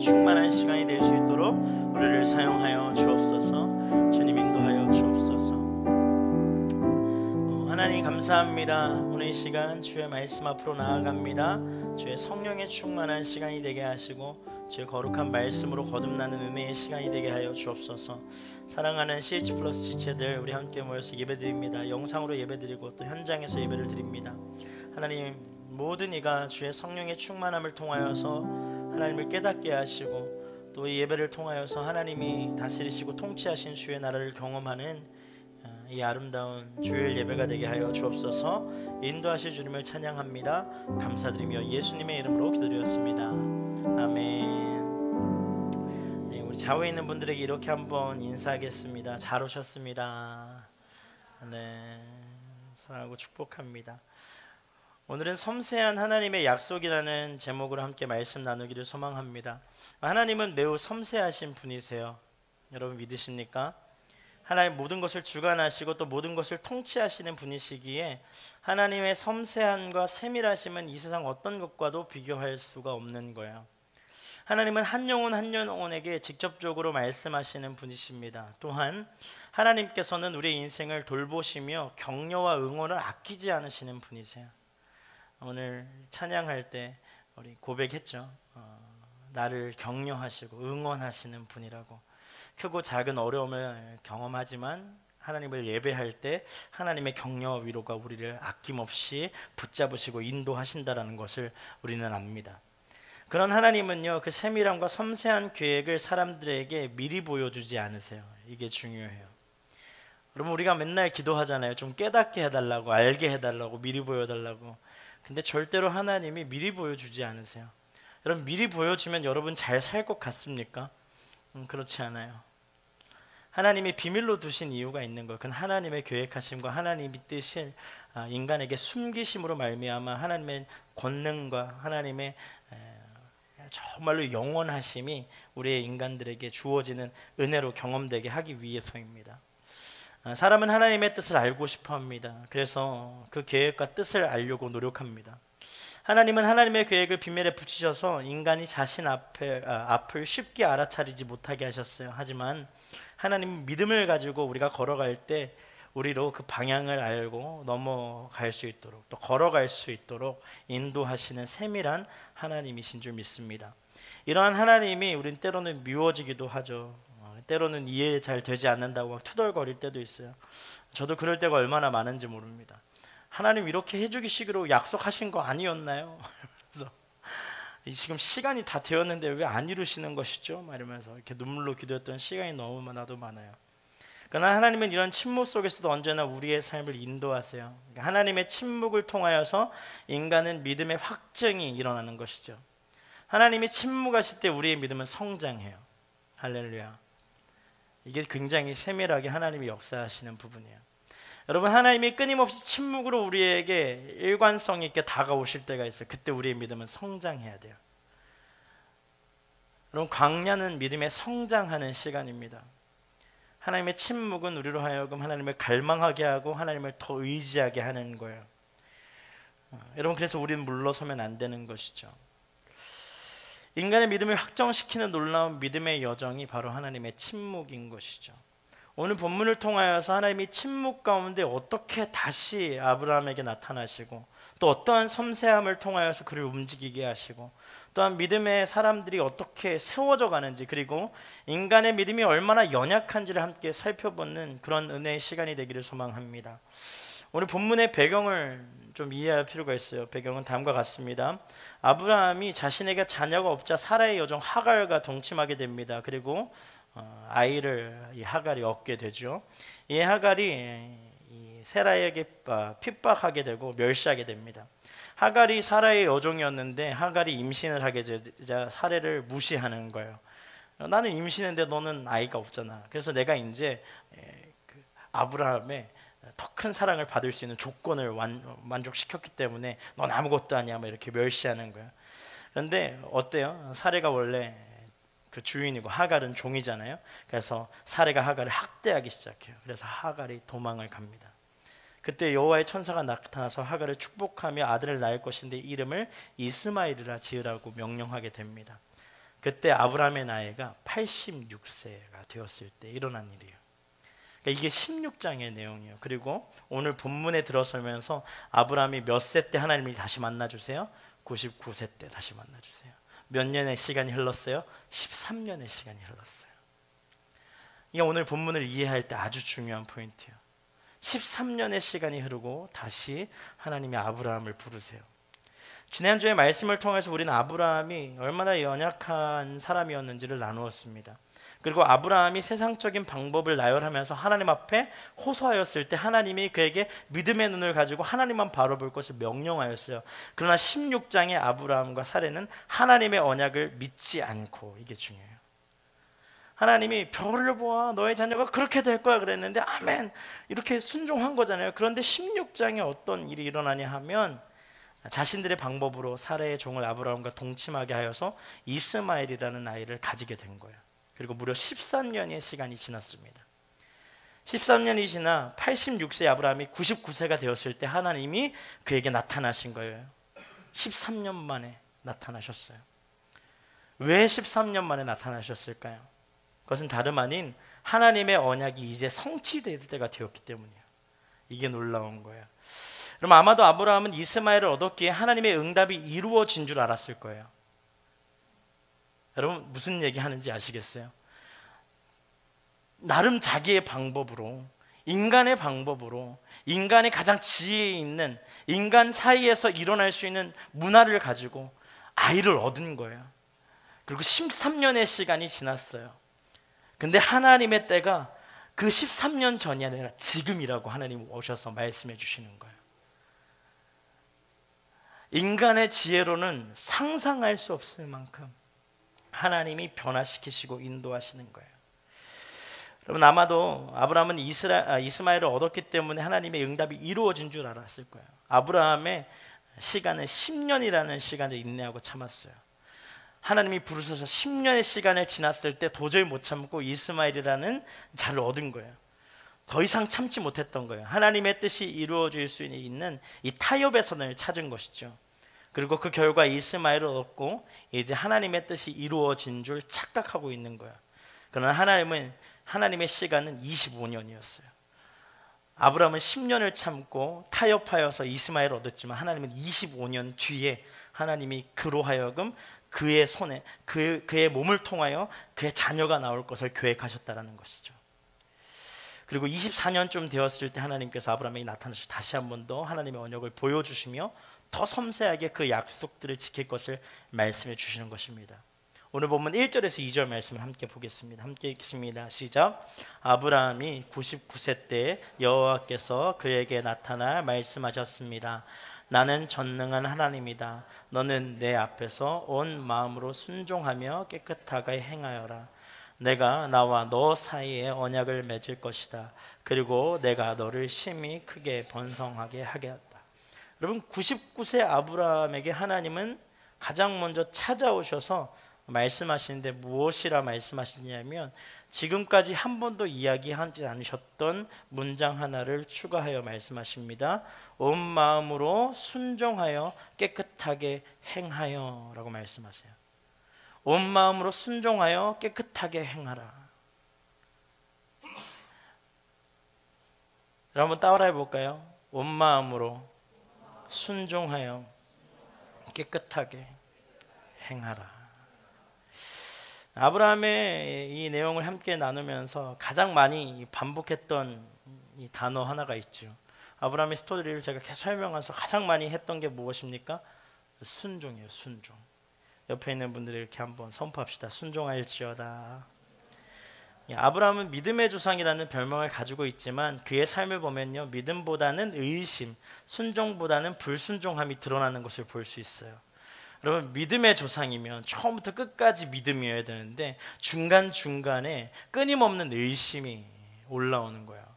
충만한 시간이 될 수 있도록 우리를 사용하여 주옵소서. 주님 인도하여 주옵소서. 하나님 감사합니다. 오늘 이 시간 주의 말씀 앞으로 나아갑니다. 주의 성령의 충만한 시간이 되게 하시고 주의 거룩한 말씀으로 거듭나는 은혜의 시간이 되게 하여 주옵소서. 사랑하는 CH 플러스 지체들, 우리 함께 모여서 예배드립니다. 영상으로 예배드리고 또 현장에서 예배를 드립니다. 하나님, 모든 이가 주의 성령의 충만함을 통하여서 하나님을 깨닫게 하시고 또 이 예배를 통하여서 하나님이 다스리시고 통치하신 주의 나라를 경험하는 이 아름다운 주일 예배가 되게 하여 주옵소서. 인도하실 주님을 찬양합니다. 감사드리며 예수님의 이름으로 기도드렸습니다. 아멘. 네, 우리 좌우에 있는 분들에게 이렇게 한번 인사하겠습니다. 잘 오셨습니다. 네, 사랑하고 축복합니다. 오늘은 섬세한 하나님의 약속이라는 제목으로 함께 말씀 나누기를 소망합니다. 하나님은 매우 섬세하신 분이세요. 여러분 믿으십니까? 하나님 모든 것을 주관하시고 또 모든 것을 통치하시는 분이시기에 하나님의 섬세함과 세밀하심은 이 세상 어떤 것과도 비교할 수가 없는 거예요. 하나님은 한 영혼 한 영혼에게 직접적으로 말씀하시는 분이십니다. 또한 하나님께서는 우리의 인생을 돌보시며 격려와 응원을 아끼지 않으시는 분이세요. 오늘 찬양할 때 우리 고백했죠. 나를 격려하시고 응원하시는 분이라고. 크고 작은 어려움을 경험하지만 하나님을 예배할 때 하나님의 격려와 위로가 우리를 아낌없이 붙잡으시고 인도하신다는 것을 우리는 압니다. 그런 하나님은요, 그 세밀함과 섬세한 계획을 사람들에게 미리 보여주지 않으세요. 이게 중요해요. 여러분, 우리가 맨날 기도하잖아요. 좀 깨닫게 해달라고, 알게 해달라고, 미리 보여달라고. 근데 절대로 하나님이 미리 보여주지 않으세요. 여러분, 미리 보여주면 여러분 잘 살 것 같습니까? 그렇지 않아요. 하나님이 비밀로 두신 이유가 있는 거예요. 그건 하나님의 계획하심과 하나님이 뜻을 인간에게 숨기심으로 말미암아 하나님의 권능과 하나님의 정말로 영원하심이 우리의 인간들에게 주어지는 은혜로 경험되게 하기 위해서입니다. 사람은 하나님의 뜻을 알고 싶어 합니다. 그래서 그 계획과 뜻을 알려고 노력합니다. 하나님은 하나님의 계획을 비밀에 붙이셔서 인간이 자신 앞을 쉽게 알아차리지 못하게 하셨어요. 하지만 하나님은 믿음을 가지고 우리가 걸어갈 때 우리로 그 방향을 알고 넘어갈 수 있도록 또 걸어갈 수 있도록 인도하시는 세밀한 하나님이신 줄 믿습니다. 이러한 하나님이 우린 때로는 미워지기도 하죠. 때로는 이해 잘 되지 않는다고 막 투덜거릴 때도 있어요. 저도 그럴 때가 얼마나 많은지 모릅니다. 하나님 이렇게 해주시기로 약속하신 거 아니었나요? 그래서 지금 시간이 다 되었는데 왜 안 이루시는 것이죠? 이러면서 이렇게 눈물로 기도했던 시간이 너무나도 많아요. 그러나 하나님은 이런 침묵 속에서도 언제나 우리의 삶을 인도하세요. 하나님의 침묵을 통하여서 인간은 믿음의 확증이 일어나는 것이죠. 하나님이 침묵하실 때 우리의 믿음은 성장해요. 할렐루야. 이게 굉장히 세밀하게 하나님이 역사하시는 부분이에요. 여러분, 하나님이 끊임없이 침묵으로 우리에게 일관성 있게 다가오실 때가 있어요. 그때 우리의 믿음은 성장해야 돼요. 여러분, 광야는 믿음의 성장하는 시간입니다. 하나님의 침묵은 우리로 하여금 하나님을 갈망하게 하고 하나님을 더 의지하게 하는 거예요. 여러분, 그래서 우리는 물러서면 안 되는 것이죠. 인간의 믿음을 확정시키는 놀라운 믿음의 여정이 바로 하나님의 침묵인 것이죠. 오늘 본문을 통하여서 하나님이 침묵 가운데 어떻게 다시 아브라함에게 나타나시고 또 어떠한 섬세함을 통하여서 그를 움직이게 하시고 또한 믿음의 사람들이 어떻게 세워져 가는지 그리고 인간의 믿음이 얼마나 연약한지를 함께 살펴보는 그런 은혜의 시간이 되기를 소망합니다. 오늘 본문의 배경을 좀 이해할 필요가 있어요. 배경은 다음과 같습니다. 아브라함이 자신에게 자녀가 없자 사라의 여종 하갈과 동침하게 됩니다. 그리고 아이를 이 하갈이 얻게 되죠. 이 하갈이 이 세라에게 핍박하게 되고 멸시하게 됩니다. 하갈이 사라의 여종이었는데 하갈이 임신을 하게 되자 사라를 무시하는 거예요. 나는 임신했는데 너는 아이가 없잖아. 그래서 내가 이제 아브라함의 더 큰 사랑을 받을 수 있는 조건을 만족시켰기 때문에 넌 아무것도 아니야, 뭐 이렇게 멸시하는 거야. 그런데 어때요? 사라가 원래 그 주인이고 하갈은 종이잖아요. 그래서 사라가 하갈을 학대하기 시작해요. 그래서 하갈이 도망을 갑니다. 그때 여호와의 천사가 나타나서 하갈을 축복하며 아들을 낳을 것인데 이름을 이스마엘이라 지으라고 명령하게 됩니다. 그때 아브라함의 나이가 86세가 되었을 때 일어난 일이에요. 그러니까 이게 16장의 내용이에요. 그리고 오늘 본문에 들어서면서 아브라함이 몇 세 때 하나님이 다시 만나주세요? 99세 때 다시 만나주세요. 몇 년의 시간이 흘렀어요? 13년의 시간이 흘렀어요. 이게 오늘 본문을 이해할 때 아주 중요한 포인트예요. 13년의 시간이 흐르고 다시 하나님이 아브라함을 부르세요. 지난주에 말씀을 통해서 우리는 아브라함이 얼마나 연약한 사람이었는지를 나누었습니다. 그리고 아브라함이 세상적인 방법을 나열하면서 하나님 앞에 호소하였을 때 하나님이 그에게 믿음의 눈을 가지고 하나님만 바라볼 것을 명령하였어요. 그러나 16장의 아브라함과 사라는 하나님의 언약을 믿지 않고, 이게 중요해요. 하나님이 별을 보아 너의 자녀가 그렇게 될 거야 그랬는데 아멘 이렇게 순종한 거잖아요. 그런데 16장에 어떤 일이 일어나냐 하면 자신들의 방법으로 사라의 종을 아브라함과 동침하게 하여서 이스마엘이라는 아이를 가지게 된 거예요. 그리고 무려 13년의 시간이 지났습니다. 13년이 지나 86세 아브라함이 99세가 되었을 때 하나님이 그에게 나타나신 거예요. 13년 만에 나타나셨어요. 왜 13년 만에 나타나셨을까요? 그것은 다름 아닌 하나님의 언약이 이제 성취될 때가 되었기 때문이에요. 이게 놀라운 거예요. 그럼 아마도 아브라함은 이스마엘을 얻었기에 하나님의 응답이 이루어진 줄 알았을 거예요. 여러분 무슨 얘기 하는지 아시겠어요? 나름 자기의 방법으로, 인간의 방법으로, 인간의 가장 지혜 있는 인간 사이에서 일어날 수 있는 문화를 가지고 아이를 얻은 거예요. 그리고 13년의 시간이 지났어요. 근데 하나님의 때가 그 13년 전이 아니라 지금이라고 하나님 오셔서 말씀해 주시는 거예요. 인간의 지혜로는 상상할 수 없을 만큼 하나님이 변화시키시고 인도하시는 거예요. 여러분 아마도 아브라함은 이스마엘을 얻었기 때문에 하나님의 응답이 이루어진 줄 알았을 거예요. 아브라함의 시간은 10년이라는 시간을 인내하고 참았어요. 하나님이 부르셔서 10년의 시간을 지났을 때 도저히 못 참고 이스마엘이라는 자를 얻은 거예요. 더 이상 참지 못했던 거예요. 하나님의 뜻이 이루어질 수 있는 이 타협의 선을 찾은 것이죠. 그리고 그 결과 이스마엘을 얻고 이제 하나님의 뜻이 이루어진 줄 착각하고 있는 거예요. 그러나 하나님의 시간은 25년이었어요. 아브라함은 10년을 참고 타협하여서 이스마엘을 얻었지만 하나님은 25년 뒤에 하나님이 그로 하여금 그의 손에 그의 몸을 통하여 그의 자녀가 나올 것을 계획하셨다라는 것이죠. 그리고 24년쯤 되었을 때 하나님께서 아브라함에게 나타나셔서 다시 한 번 더 하나님의 언약을 보여주시며 더 섬세하게 그 약속들을 지킬 것을 말씀해 주시는 것입니다. 오늘 본문 1절에서 2절 말씀을 함께 보겠습니다. 함께 읽겠습니다. 시작. 아브라함이 99세 때 여호와께서 그에게 나타나 말씀하셨습니다. 나는 전능한 하나님이다. 너는 내 앞에서 온 마음으로 순종하며 깨끗하게 행하여라. 내가 나와 너 사이에 언약을 맺을 것이다. 그리고 내가 너를 심히 크게 번성하게 하겠다. 여러분 99세 아브라함에게 하나님은 가장 먼저 찾아오셔서 말씀하시는데 무엇이라 말씀하시냐면 지금까지 한 번도 이야기하지 않으셨던 문장 하나를 추가하여 말씀하십니다. 온 마음으로 순종하여 깨끗하게 행하여 라고 말씀하세요. 온 마음으로 순종하여 깨끗하게 행하라. 여러분 따라해 볼까요? 온 마음으로 순종하여 깨끗하게 행하라. 아브라함의 이 내용을 함께 나누면서 가장 많이 반복했던 이 단어 하나가 있죠. 아브라함의 스토리를 제가 계속 설명하면서 가장 많이 했던 게 무엇입니까? 순종이에요. 순종. 옆에 있는 분들이 이렇게 한번 선포합시다. 순종할지어다. 아브라함은 믿음의 조상이라는 별명을 가지고 있지만 그의 삶을 보면요, 믿음보다는 의심, 순종보다는 불순종함이 드러나는 것을 볼 수 있어요. 여러분, 믿음의 조상이면 처음부터 끝까지 믿음이어야 되는데 중간중간에 끊임없는 의심이 올라오는 거예요.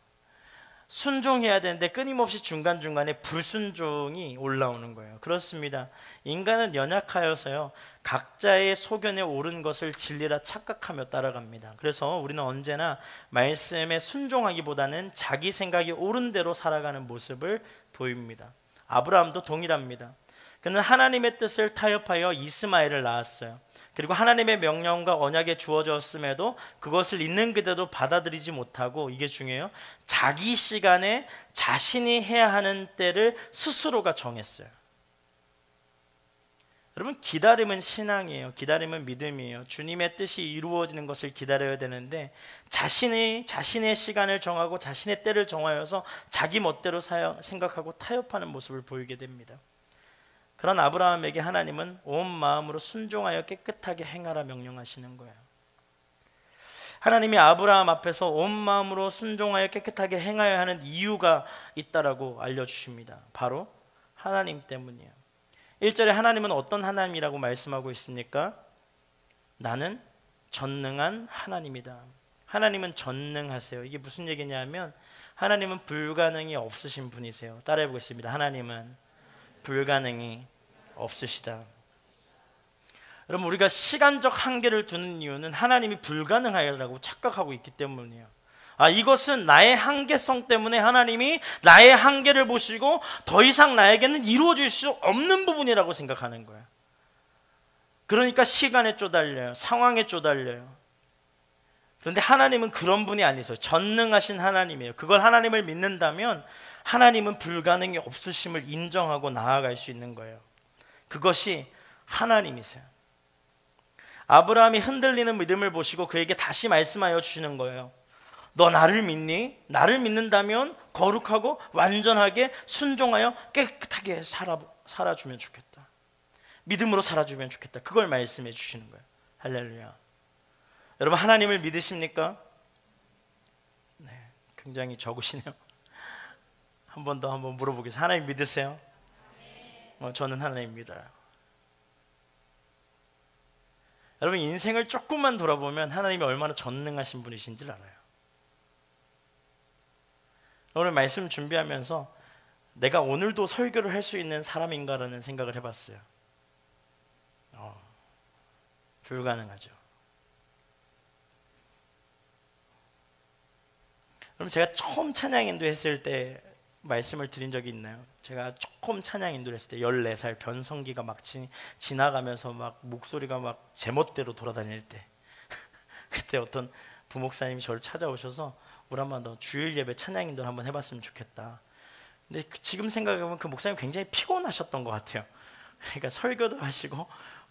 순종해야 되는데 끊임없이 중간중간에 불순종이 올라오는 거예요. 그렇습니다. 인간은 연약하여서요, 각자의 소견에 옳은 것을 진리라 착각하며 따라갑니다. 그래서 우리는 언제나 말씀에 순종하기보다는 자기 생각이 옳은 대로 살아가는 모습을 보입니다. 아브라함도 동일합니다. 그는 하나님의 뜻을 타협하여 이스마엘을 낳았어요. 그리고 하나님의 명령과 언약에 주어졌음에도 그것을 있는 그대로 받아들이지 못하고, 이게 중요해요, 자기 시간에 자신이 해야 하는 때를 스스로가 정했어요. 여러분, 기다림은 신앙이에요. 기다림은 믿음이에요. 주님의 뜻이 이루어지는 것을 기다려야 되는데 자신의 시간을 정하고 자신의 때를 정하여서 자기 멋대로 생각하고 타협하는 모습을 보이게 됩니다. 그런 아브라함에게 하나님은 온 마음으로 순종하여 깨끗하게 행하라 명령하시는 거예요. 하나님이 아브라함 앞에서 온 마음으로 순종하여 깨끗하게 행하여야 하는 이유가 있다라고 알려주십니다. 바로 하나님 때문이에요. 1절에 하나님은 어떤 하나님이라고 말씀하고 있습니까? 나는 전능한 하나님이다. 하나님은 전능하세요. 이게 무슨 얘기냐면 하나님은 불가능이 없으신 분이세요. 따라해 보겠습니다. 하나님은 불가능이 없으시다. 여러분, 우리가 시간적 한계를 두는 이유는 하나님이 불가능하다고 착각하고 있기 때문이에요. 이것은 나의 한계성 때문에 하나님이 나의 한계를 보시고 더 이상 나에게는 이루어질 수 없는 부분이라고 생각하는 거예요. 그러니까 시간에 쪼달려요. 상황에 쪼달려요. 그런데 하나님은 그런 분이 아니세요. 전능하신 하나님이에요. 그걸 하나님을 믿는다면 하나님은 불가능이 없으심을 인정하고 나아갈 수 있는 거예요. 그것이 하나님이세요. 아브라함이 흔들리는 믿음을 보시고 그에게 다시 말씀하여 주시는 거예요. 너 나를 믿니? 나를 믿는다면 거룩하고 완전하게 순종하여 깨끗하게 살아주면 좋겠다. 믿음으로 살아주면 좋겠다. 그걸 말씀해 주시는 거예요. 할렐루야. 여러분, 하나님을 믿으십니까? 네, 굉장히 적으시네요. 한 번 더 한번 물어보겠습니다. 하나님 믿으세요? 저는 하나님 믿어요. 여러분, 인생을 조금만 돌아보면 하나님이 얼마나 전능하신 분이신지 알아요. 오늘 말씀 준비하면서 내가 오늘도 설교를 할 수 있는 사람인가라는 생각을 해봤어요. 불가능하죠. 그럼 제가 처음 찬양 인도했을 때 말씀을 드린 적이 있나요? 제가 조금 찬양 인도를 했을 때 14살 변성기가 막 지나가면서 막 목소리가 막 제멋대로 돌아다닐 때 그때 어떤 부목사님이 저를 찾아오셔서 우리 한번 더 주일 예배 찬양 인도를 한번 해봤으면 좋겠다. 근데 지금 생각해보면 그 목사님 굉장히 피곤하셨던 것 같아요. 그러니까 설교도 하시고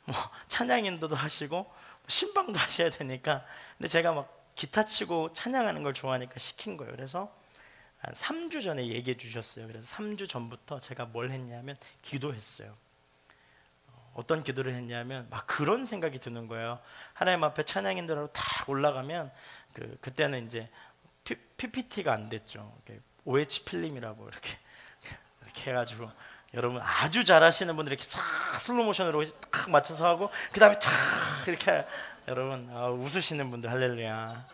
뭐 찬양 인도도 하시고 신방도 하셔야 되니까. 근데 제가 막 기타 치고 찬양하는 걸 좋아하니까 시킨 거예요. 그래서 한 3주 전에 얘기해 주셨어요. 그래서 3주 전부터 제가 뭘 했냐면 기도했어요. 어떤 기도를 했냐면 막 그런 생각이 드는 거예요. 하나님 앞에 찬양 인도로 딱 올라가면 그때는 이제 PPT가 안 됐죠. OH 필름이라고 이렇게 해가지고 여러분 아주 잘하시는 분들이 이렇게 싹 슬로우 모션으로 딱 맞춰서 하고 그 다음에 탁 이렇게 여러분 웃으시는 분들 할렐루야.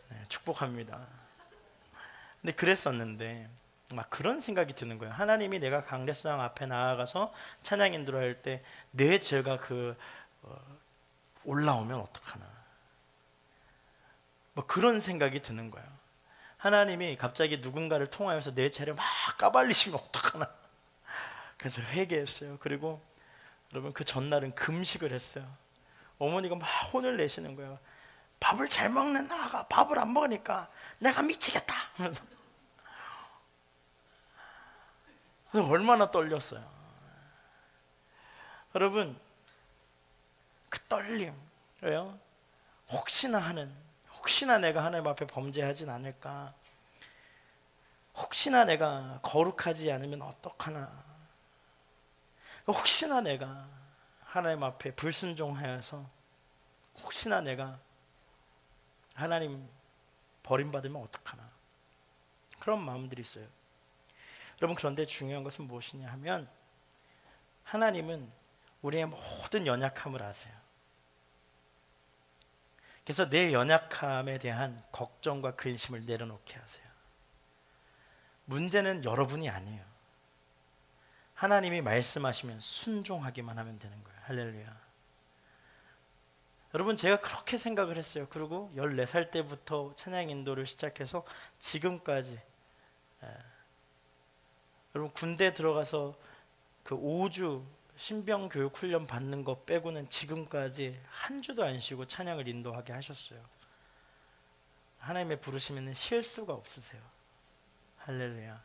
네, 축복합니다. 근데 그랬었는데 막 그런 생각이 드는 거예요. 하나님이 내가 강대수당 앞에 나아가서 찬양 인도를 할 때 내 죄가 올라오면 어떡하나. 뭐 그런 생각이 드는 거예요. 하나님이 갑자기 누군가를 통하여서 내 죄를 막 까발리시면 어떡하나. 그래서 회개했어요. 그리고 여러분 그 전날은 금식을 했어요. 어머니가 막 혼을 내시는 거예요. 밥을 잘 먹는 아가 밥을 안 먹으니까 내가 미치겠다. 얼마나 떨렸어요. 여러분 그 떨림, 왜요? 혹시나 내가 하나님 앞에 범죄하진 않을까, 혹시나 내가 거룩하지 않으면 어떡하나, 혹시나 내가 하나님 앞에 불순종하여서 혹시나 내가 하나님 버림받으면 어떡하나, 그런 마음들이 있어요. 여러분, 그런데 중요한 것은 무엇이냐 하면 하나님은 우리의 모든 연약함을 아세요. 그래서 내 연약함에 대한 걱정과 근심을 내려놓게 하세요. 문제는 여러분이 아니에요. 하나님이 말씀하시면 순종하기만 하면 되는 거예요. 할렐루야. 여러분, 제가 그렇게 생각을 했어요. 그리고 14살 때부터 찬양 인도를 시작해서 지금까지, 여러분, 군대 들어가서 그 5주 신병 교육 훈련 받는 거 빼고는 지금까지 한 주도 안 쉬고 찬양을 인도하게 하셨어요. 하나님의 부르시면 실수가 없으세요. 할렐루야.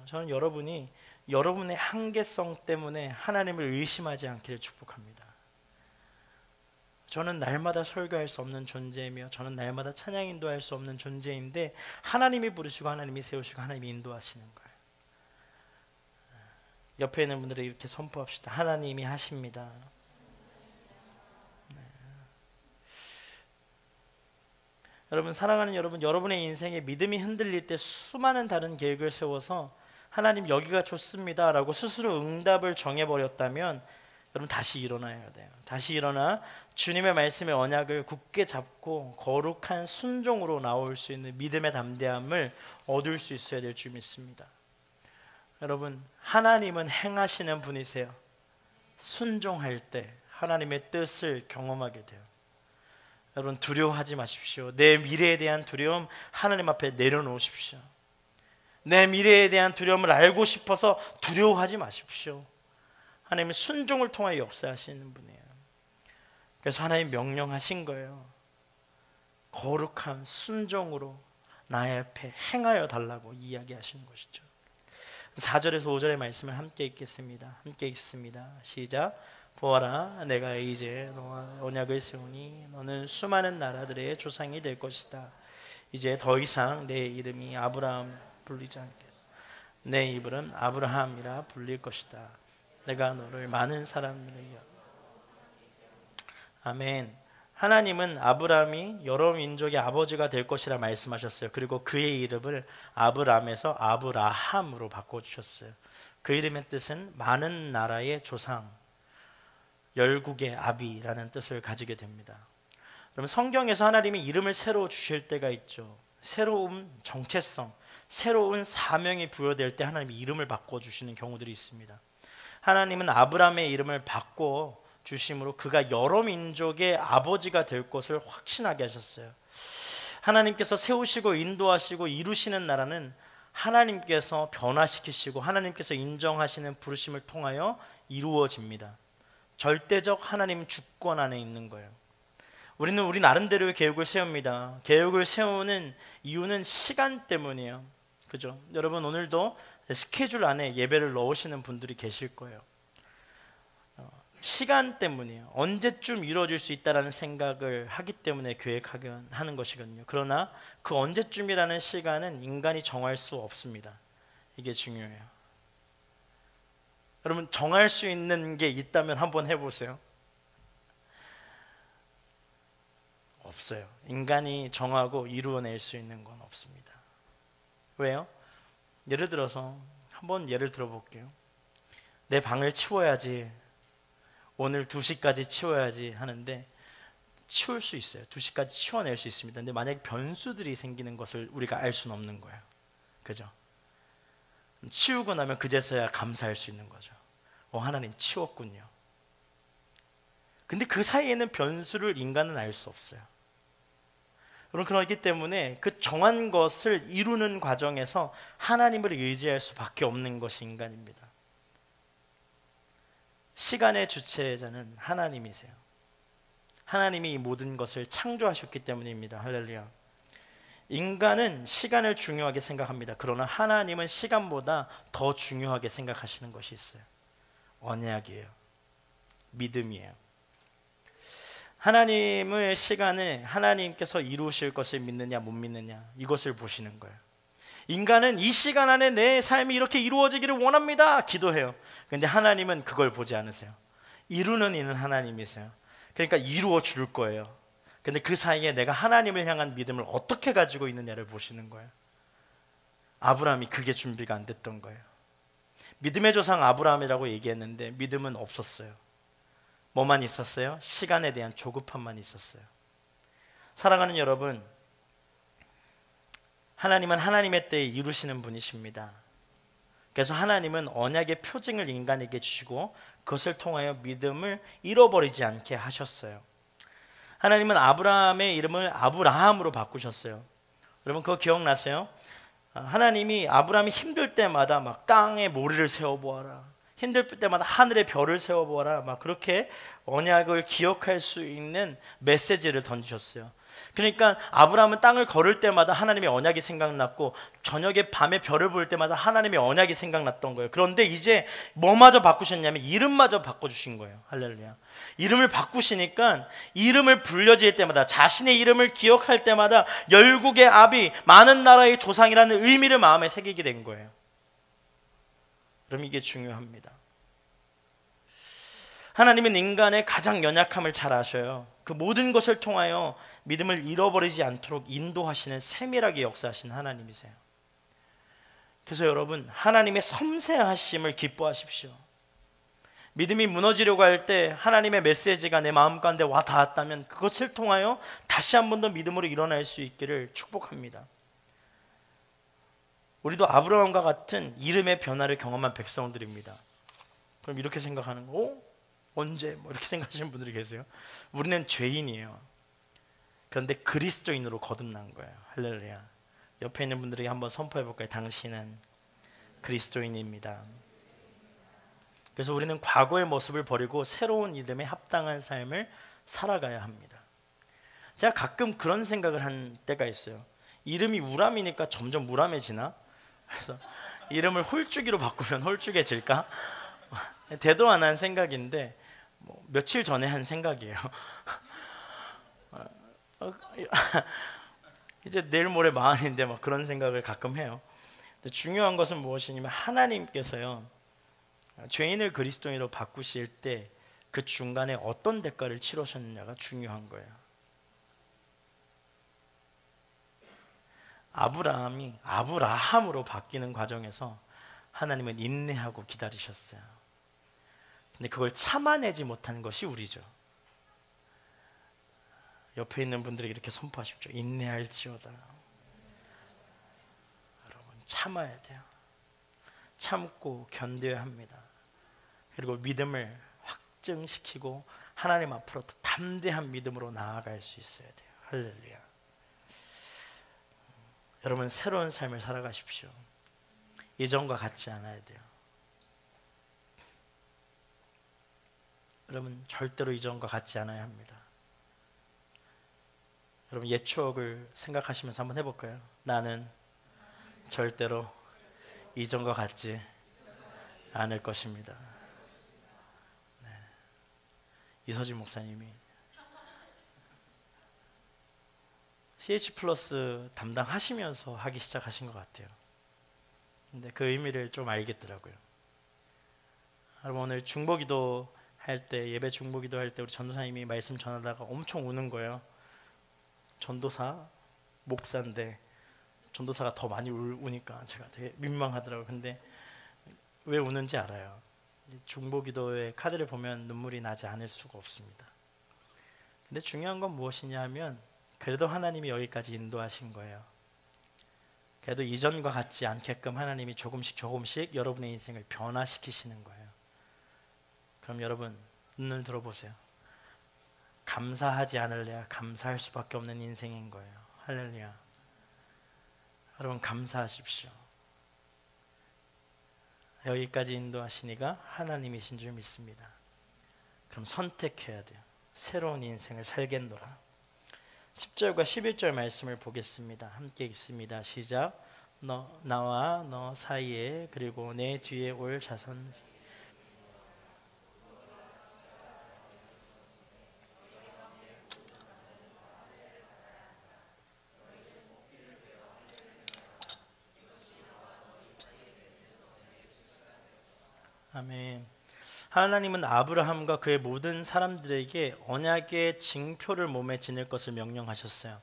저는 여러분이 여러분의 한계성 때문에 하나님을 의심하지 않기를 축복합니다. 저는 날마다 설교할 수 없는 존재이며 저는 날마다 찬양 인도할 수 없는 존재인데 하나님이 부르시고 하나님이 세우시고 하나님이 인도하시는 거예요. 옆에 있는 분들에게 이렇게 선포합시다. 하나님이 하십니다. 네. 여러분, 사랑하는 여러분, 여러분의 인생에 믿음이 흔들릴 때 수많은 다른 계획을 세워서 하나님 여기가 좋습니다 라고 스스로 응답을 정해버렸다면 여러분, 다시 일어나야 돼요. 다시 일어나 주님의 말씀의 언약을 굳게 잡고 거룩한 순종으로 나올 수 있는 믿음의 담대함을 얻을 수 있어야 될 줄 믿습니다. 여러분, 하나님은 행하시는 분이세요. 순종할 때 하나님의 뜻을 경험하게 돼요. 여러분, 두려워하지 마십시오. 내 미래에 대한 두려움 하나님 앞에 내려놓으십시오. 내 미래에 대한 두려움을 알고 싶어서 두려워하지 마십시오. 하나님은 순종을 통하여 역사하시는 분이에요. 그래서 하나님 명령하신 거예요. 거룩한 순종으로 나의 앞에 행하여 달라고 이야기하시는 것이죠. 4절에서 5절의 말씀을 함께 읽겠습니다. 함께 읽습니다. 시작. 보아라, 내가 이제 너와 언약을 세우니 너는 수많은 나라들의 조상이 될 것이다. 이제 더 이상 내 이름이 아브라함 불리지 않겠다. 내 이름은 아브라함이라 불릴 것이다. 내가 너를 많은 사람들에게. 아멘. 하나님은 아브라함이 여러 민족의 아버지가 될 것이라 말씀하셨어요. 그리고 그의 이름을 아브람에서 아브라함으로 바꿔주셨어요. 그 이름의 뜻은 많은 나라의 조상, 열국의 아비라는 뜻을 가지게 됩니다. 그럼 성경에서 하나님이 이름을 새로 주실 때가 있죠. 새로운 정체성, 새로운 사명이 부여될 때 하나님이 이름을 바꿔주시는 경우들이 있습니다. 하나님은 아브라함의 이름을 바꿔 주심으로 그가 여러 민족의 아버지가 될 것을 확신하게 하셨어요. 하나님께서 세우시고 인도하시고 이루시는 나라는 하나님께서 변화시키시고 하나님께서 인정하시는 부르심을 통하여 이루어집니다. 절대적 하나님 주권 안에 있는 거예요. 우리는 우리 나름대로의 계획을 세웁니다. 계획을 세우는 이유는 시간 때문이에요. 그죠? 여러분, 오늘도 스케줄 안에 예배를 넣으시는 분들이 계실 거예요. 시간 때문이에요. 언제쯤 이루어질 수 있다라는 생각을 하기 때문에 계획하는 것이거든요. 그러나 그 언제쯤이라는 시간은 인간이 정할 수 없습니다. 이게 중요해요. 여러분, 정할 수 있는 게 있다면 한번 해보세요. 없어요. 인간이 정하고 이루어낼 수 있는 건 없습니다. 왜요? 예를 들어서 한번 예를 들어볼게요. 내 방을 치워야지, 오늘 2시까지 치워야지 하는데 치울 수 있어요. 2시까지 치워낼 수 있습니다. 근데 만약에 변수들이 생기는 것을 우리가 알 수는 없는 거예요. 그죠? 치우고 나면 그제서야 감사할 수 있는 거죠. 하나님 치웠군요. 근데 그 사이에는 변수를 인간은 알 수 없어요. 여러분, 그렇기 때문에 그 정한 것을 이루는 과정에서 하나님을 의지할 수밖에 없는 것이 인간입니다. 시간의 주체자는 하나님이세요. 하나님이 이 모든 것을 창조하셨기 때문입니다. 할렐루야. 인간은 시간을 중요하게 생각합니다. 그러나 하나님은 시간보다 더 중요하게 생각하시는 것이 있어요. 언약이에요. 믿음이에요. 하나님의 시간을 하나님께서 이루실 것을 믿느냐 못 믿느냐, 이것을 보시는 거예요. 인간은 이 시간 안에 내 삶이 이렇게 이루어지기를 원합니다. 기도해요. 근데 하나님은 그걸 보지 않으세요. 이루는 이는 하나님이세요. 그러니까 이루어 줄 거예요. 근데 그 사이에 내가 하나님을 향한 믿음을 어떻게 가지고 있느냐를 보시는 거예요. 아브라함이 그게 준비가 안 됐던 거예요. 믿음의 조상 아브라함이라고 얘기했는데 믿음은 없었어요. 뭐만 있었어요? 시간에 대한 조급함만 있었어요. 사랑하는 여러분, 하나님은 하나님의 때에 이루시는 분이십니다. 그래서 하나님은 언약의 표징을 인간에게 주시고 그것을 통하여 믿음을 잃어버리지 않게 하셨어요. 하나님은 아브라함의 이름을 아브라함으로 바꾸셨어요. 여러분 그거 기억나세요? 하나님이 아브라함이 힘들 때마다 막 땅에 모리를 세워보아라, 힘들 때마다 하늘의 별을 세워보아라, 막 그렇게 언약을 기억할 수 있는 메시지를 던지셨어요. 그러니까 아브라함은 땅을 걸을 때마다 하나님의 언약이 생각났고 저녁에 밤에 별을 볼 때마다 하나님의 언약이 생각났던 거예요. 그런데 이제 뭐마저 바꾸셨냐면 이름마저 바꿔주신 거예요. 할렐루야. 이름을 바꾸시니까 이름을 불려질 때마다, 자신의 이름을 기억할 때마다 열국의 아비, 많은 나라의 조상이라는 의미를 마음에 새기게 된 거예요. 그럼 이게 중요합니다. 하나님은 인간의 가장 연약함을 잘 아셔요. 그 모든 것을 통하여 믿음을 잃어버리지 않도록 인도하시는 세밀하게 역사하신 하나님이세요. 그래서 여러분, 하나님의 섬세하심을 기뻐하십시오. 믿음이 무너지려고 할 때 하나님의 메시지가 내 마음 가운데 와 닿았다면 그것을 통하여 다시 한 번 더 믿음으로 일어날 수 있기를 축복합니다. 우리도 아브라함과 같은 이름의 변화를 경험한 백성들입니다. 그럼 이렇게 생각하는 거, 언제? 뭐 이렇게 생각하시는 분들이 계세요. 우리는 죄인이에요. 그런데 그리스도인으로 거듭난 거예요. 할렐루야. 옆에 있는 분들에게 한번 선포해 볼까요? 당신은 그리스도인입니다. 그래서 우리는 과거의 모습을 버리고 새로운 이름에 합당한 삶을 살아가야 합니다. 제가 가끔 그런 생각을 한 때가 있어요. 이름이 우람이니까 점점 우람해지나? 그래서 이름을 홀쭉이로 바꾸면 홀쭉해질까? 대도 안 한 생각인데 며칠 전에 한 생각이에요. 이제 내일 모레 마흔인데 막 그런 생각을 가끔 해요. 근데 중요한 것은 무엇이냐면 하나님께서요, 죄인을 그리스도인으로 바꾸실 때 그 중간에 어떤 대가를 치르셨느냐가 중요한 거예요. 아브라함이 아브라함으로 바뀌는 과정에서 하나님은 인내하고 기다리셨어요. 근데 그걸 참아내지 못한 것이 우리죠. 옆에 있는 분들에게 이렇게 선포하십시오. 인내할지어다. 여러분 참아야 돼요. 참고 견뎌야 합니다. 그리고 믿음을 확증시키고 하나님 앞으로 더 담대한 믿음으로 나아갈 수 있어야 돼요. 할렐루야. 여러분 새로운 삶을 살아가십시오. 이전과 같지 않아야 돼요. 여러분 절대로 이전과 같지 않아야 합니다. 여러분 옛 추억을 생각하시면서 한번 해볼까요? 나는 절대로 이전과 같지 않을 것입니다. 네. 이서진 목사님이 CH 플러스 담당하시면서 하기 시작하신 것 같아요. 근데 그 의미를 좀 알겠더라고요. 여러분 오늘 중보기도 할 때, 예배 중보기도 할 때 우리 전도사님이 말씀 전하다가 엄청 우는 거예요. 전도사, 목사인데 전도사가 더 많이 우니까 제가 되게 민망하더라고요. 근데 왜 우는지 알아요. 중보기도의 카드를 보면 눈물이 나지 않을 수가 없습니다. 근데 중요한 건 무엇이냐 하면 그래도 하나님이 여기까지 인도하신 거예요. 그래도 이전과 같지 않게끔 하나님이 조금씩 여러분의 인생을 변화시키시는 거예요. 그럼 여러분 눈을 들어보세요. 감사하지 않을래야 감사할 수밖에 없는 인생인 거예요. 할렐루야. 여러분 감사하십시오. 여기까지 인도하시니가 하나님이신 줄 믿습니다. 그럼 선택해야 돼요. 새로운 인생을 살겠노라. 10절과 11절 말씀을 보겠습니다. 함께 읽습니다. 시작. 나와 너 사이에 그리고 내 뒤에 올 자손 아멘. 하나님은 아브라함과 그의 모든 사람들에게 언약의 징표를 몸에 지닐 것을 명령하셨어요.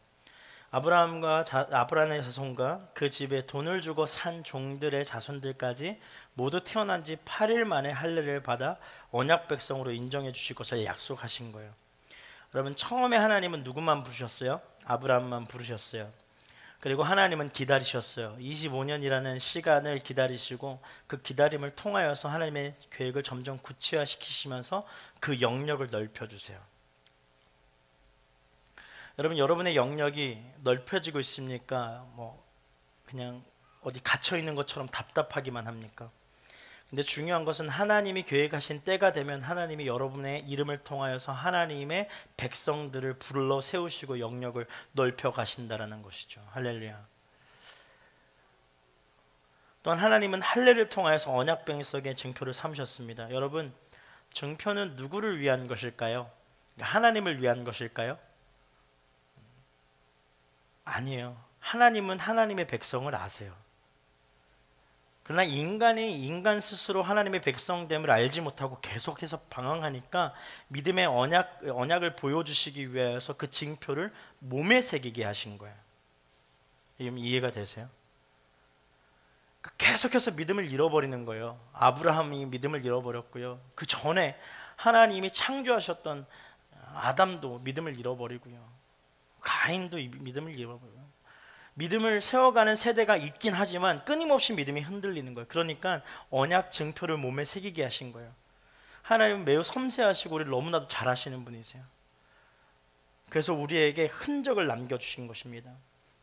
아브라함의 자손과 그 집에 돈을 주고 산 종들의 자손들까지 모두 태어난 지 8일 만에 할례를 받아 언약 백성으로 인정해 주실 것을 약속하신 거예요. 여러분, 처음에 하나님은 누구만 부르셨어요? 아브라함만 부르셨어요. 그리고 하나님은 기다리셨어요. 25년이라는 시간을 기다리시고 그 기다림을 통하여서 하나님의 계획을 점점 구체화시키시면서 그 영역을 넓혀주세요. 여러분, 여러분의 영역이 넓혀지고 있습니까? 그냥 어디 갇혀있는 것처럼 답답하기만 합니까? 근데 중요한 것은 하나님이 계획하신 때가 되면 하나님이 여러분의 이름을 통하여서 하나님의 백성들을 불러 세우시고 영역을 넓혀 가신다라는 것이죠. 할렐루야. 또한 하나님은 할례를 통하여서 언약 백성의 증표를 삼으셨습니다. 여러분, 증표는 누구를 위한 것일까요? 하나님을 위한 것일까요? 아니에요. 하나님은 하나님의 백성을 아세요. 그러나 인간이 인간 스스로 하나님의 백성됨을 알지 못하고 계속해서 방황하니까 믿음의 언약을 보여주시기 위해서 그 징표를 몸에 새기게 하신 거예요. 이해가 되세요? 계속해서 믿음을 잃어버리는 거예요. 아브라함이 믿음을 잃어버렸고요. 그 전에 하나님이 창조하셨던 아담도 믿음을 잃어버리고요. 가인도 믿음을 잃어버려요. 믿음을 세워가는 세대가 있긴 하지만 끊임없이 믿음이 흔들리는 거예요. 그러니까 언약 증표를 몸에 새기게 하신 거예요. 하나님은 매우 섬세하시고 우리를 너무나도 잘 아시는 분이세요. 그래서 우리에게 흔적을 남겨주신 것입니다.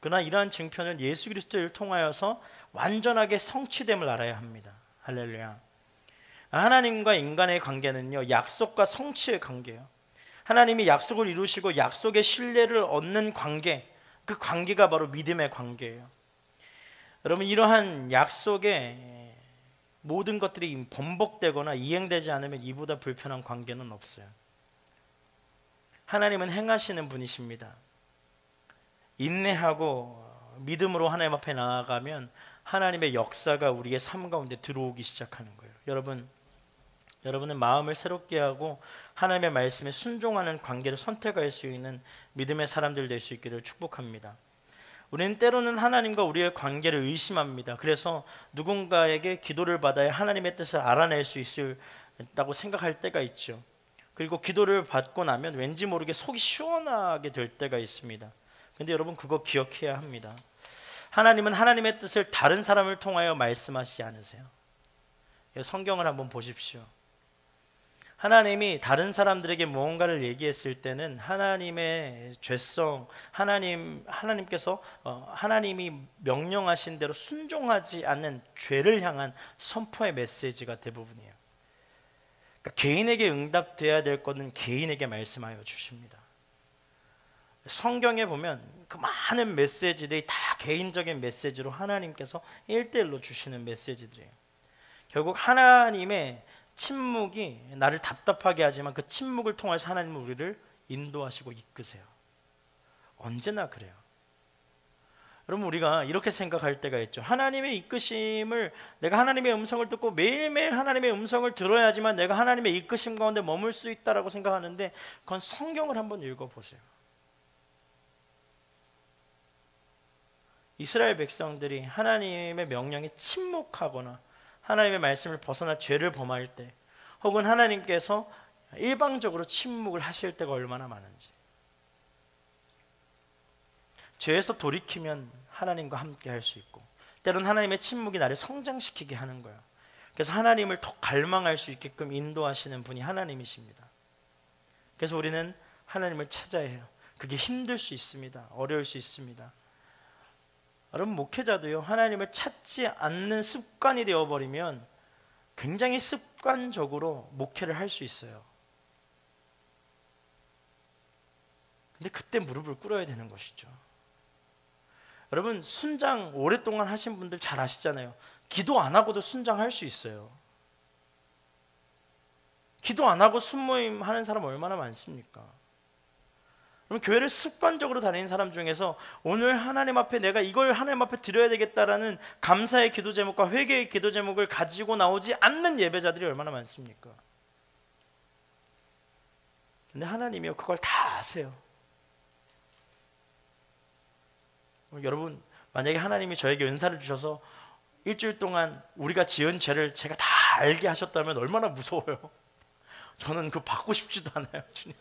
그러나 이러한 증표는 예수 그리스도를 통하여서 완전하게 성취됨을 알아야 합니다. 할렐루야. 하나님과 인간의 관계는요, 약속과 성취의 관계예요. 하나님이 약속을 이루시고 약속의 신뢰를 얻는 관계, 그 관계가 바로 믿음의 관계예요. 여러분, 이러한 약속의 모든 것들이 번복되거나 이행되지 않으면 이보다 불편한 관계는 없어요. 하나님은 행하시는 분이십니다. 인내하고 믿음으로 하나님 앞에 나아가면 하나님의 역사가 우리의 삶 가운데 들어오기 시작하는 거예요. 여러분은 마음을 새롭게 하고 하나님의 말씀에 순종하는 관계를 선택할 수 있는 믿음의 사람들 될 수 있기를 축복합니다. 우리는 때로는 하나님과 우리의 관계를 의심합니다. 그래서 누군가에게 기도를 받아야 하나님의 뜻을 알아낼 수 있다고 생각할 때가 있죠. 그리고 기도를 받고 나면 왠지 모르게 속이 시원하게 될 때가 있습니다. 근데 여러분, 그거 기억해야 합니다. 하나님은 하나님의 뜻을 다른 사람을 통하여 말씀하시지 않으세요. 성경을 한번 보십시오. 하나님이 다른 사람들에게 무언가를 얘기했을 때는 하나님의 죄성, 하나님께서 하나님이 명령하신 대로 순종하지 않는 죄를 향한 선포의 메시지가 대부분이에요. 그러니까 개인에게 응답돼야 될 것은 개인에게 말씀하여 주십니다. 성경에 보면 그 많은 메시지들이 다 개인적인 메시지로 하나님께서 1대1로 주시는 메시지들이에요. 결국 하나님의 침묵이 나를 답답하게 하지만 그 침묵을 통해서 하나님은 우리를 인도하시고 이끄세요. 언제나 그래요. 여러분, 우리가 이렇게 생각할 때가 있죠. 하나님의 이끄심을, 내가 하나님의 음성을 듣고 매일매일 하나님의 음성을 들어야지만 내가 하나님의 이끄심 가운데 머물 수 있다라고 생각하는데, 그건 성경을 한번 읽어보세요. 이스라엘 백성들이 하나님의 명령에 침묵하거나 하나님의 말씀을 벗어나 죄를 범할 때, 혹은 하나님께서 일방적으로 침묵을 하실 때가 얼마나 많은지. 죄에서 돌이키면 하나님과 함께 할 수 있고, 때로는 하나님의 침묵이 나를 성장시키게 하는 거예요. 그래서 하나님을 더 갈망할 수 있게끔 인도하시는 분이 하나님이십니다. 그래서 우리는 하나님을 찾아야 해요. 그게 힘들 수 있습니다. 어려울 수 있습니다. 여러분, 목회자도요, 하나님을 찾지 않는 습관이 되어버리면 굉장히 습관적으로 목회를 할 수 있어요. 근데 그때 무릎을 꿇어야 되는 것이죠. 여러분, 순장 오랫동안 하신 분들 잘 아시잖아요. 기도 안 하고도 순장할 수 있어요. 기도 안 하고 순모임 하는 사람 얼마나 많습니까? 그럼 교회를 습관적으로 다니는 사람 중에서 오늘 하나님 앞에 내가 이걸 하나님 앞에 드려야 되겠다라는 감사의 기도 제목과 회개의 기도 제목을 가지고 나오지 않는 예배자들이 얼마나 많습니까? 근데 하나님이요 그걸 다 아세요. 여러분, 만약에 하나님이 저에게 은사를 주셔서 일주일 동안 우리가 지은 죄를 제가 다 알게 하셨다면 얼마나 무서워요. 저는 그거 받고 싶지도 않아요. 주님,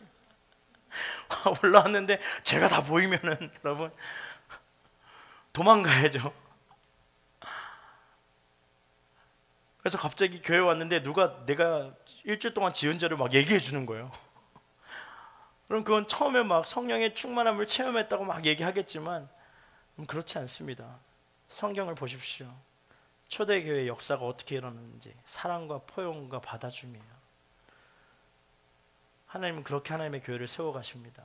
올라왔는데 제가 다 보이면은 여러분 도망가야죠. 그래서 갑자기 교회 왔는데 누가 내가 일주일 동안 지은 죄를 막 얘기해 주는 거예요. 그럼 그건 처음에 막 성령의 충만함을 체험했다고 막 얘기하겠지만 그렇지 않습니다. 성경을 보십시오. 초대교회의 역사가 어떻게 일어났는지 사랑과 포용과 받아줌이에요. 하나님은 그렇게 하나님의 교회를 세워가십니다.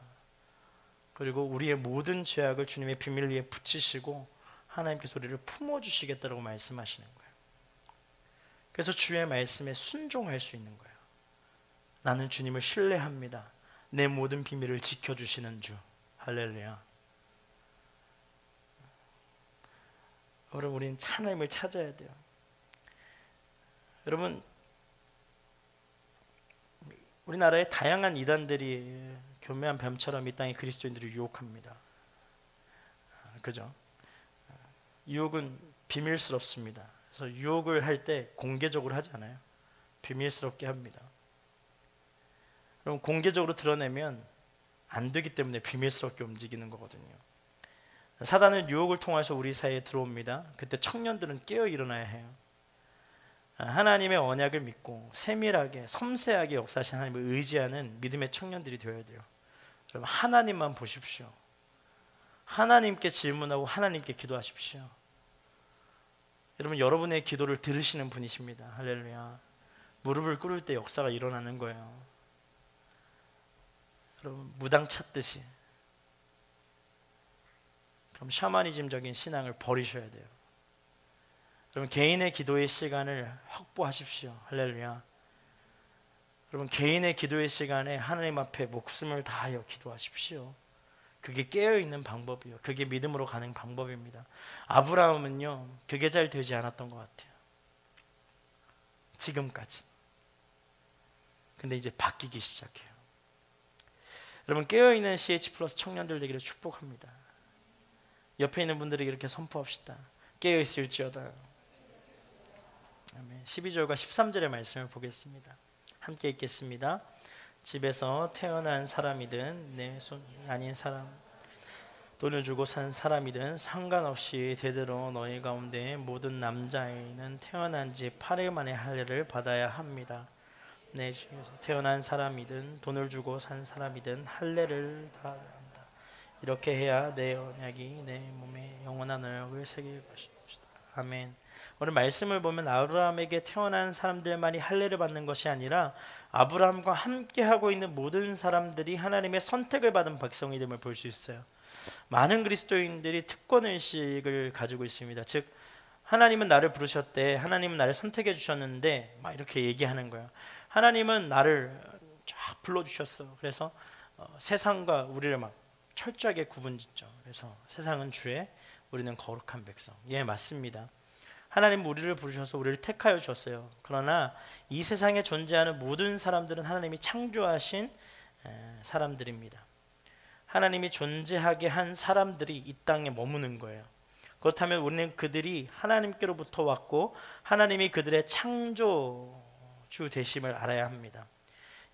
그리고 우리의 모든 죄악을 주님의 비밀 위에 붙이시고 하나님께서 우리를 품어주시겠다고 말씀하시는 거예요. 그래서 주의 말씀에 순종할 수 있는 거예요. 나는 주님을 신뢰합니다. 내 모든 비밀을 지켜주시는 주. 할렐루야. 여러분, 우리는 하나님을 찾아야 돼요. 여러분, 우리나라의 다양한 이단들이 교묘한 뱀처럼 이 땅의 그리스도인들을 유혹합니다. 그죠? 유혹은 비밀스럽습니다. 그래서 유혹을 할 때 공개적으로 하지 않아요. 비밀스럽게 합니다. 그럼 공개적으로 드러내면 안 되기 때문에 비밀스럽게 움직이는 거거든요. 사단은 유혹을 통해서 우리 사이에 들어옵니다. 그때 청년들은 깨어 일어나야 해요. 하나님의 언약을 믿고 세밀하게 섬세하게 역사하신 하나님을 의지하는 믿음의 청년들이 되어야 돼요. 여러분, 하나님만 보십시오. 하나님께 질문하고 하나님께 기도하십시오. 여러분, 여러분의 기도를 들으시는 분이십니다. 할렐루야. 무릎을 꿇을 때 역사가 일어나는 거예요. 여러분, 무당 찾듯이. 그럼 샤머니즘적인 신앙을 버리셔야 돼요. 여러분, 개인의 기도의 시간을 확보하십시오. 할렐루야. 여러분, 개인의 기도의 시간에 하나님 앞에 목숨을 다하여 기도하십시오. 그게 깨어있는 방법이요, 그게 믿음으로 가는 방법입니다. 아브라함은요 그게 잘 되지 않았던 것 같아요, 지금까지. 근데 이제 바뀌기 시작해요. 여러분, 깨어있는 CH 플러스 청년들 되기를 축복합니다. 옆에 있는 분들에게 이렇게 선포합시다. 깨어있을지어다. 아멘. 12절과 13절의 말씀을 보겠습니다. 함께 읽겠습니다. 집에서 태어난 사람이든 내 손이 아닌 사람, 돈을 주고 산 사람이든 상관없이 대대로 너희 가운데 모든 남자아이는 태어난 지 8일 만에 할례를 받아야 합니다. 내 집에서 태어난 사람이든 돈을 주고 산 사람이든 할례를 다 합니다. 이렇게 해야 내 언약이 내 몸에 영원한 언약을 새길 것입니다. 아멘. 오늘 말씀을 보면 아브라함에게 태어난 사람들만이 할례를 받는 것이 아니라 아브라함과 함께 하고 있는 모든 사람들이 하나님의 선택을 받은 백성이 됨을 볼 수 있어요. 많은 그리스도인들이 특권의식을 가지고 있습니다. 즉, 하나님은 나를 부르셨대, 하나님은 나를 선택해 주셨는데 막 이렇게 얘기하는 거예요. 하나님은 나를 쫙 불러주셨어. 그래서 세상과 우리를 막 철저하게 구분짓죠. 그래서 세상은 주의, 우리는 거룩한 백성. 예, 맞습니다. 하나님 우리를 부르셔서 우리를 택하여 주셨어요. 그러나 이 세상에 존재하는 모든 사람들은 하나님이 창조하신 사람들입니다. 하나님이 존재하게 한 사람들이 이 땅에 머무는 거예요. 그렇다면 우리는 그들이 하나님께로부터 왔고 하나님이 그들의 창조주 되심을 알아야 합니다.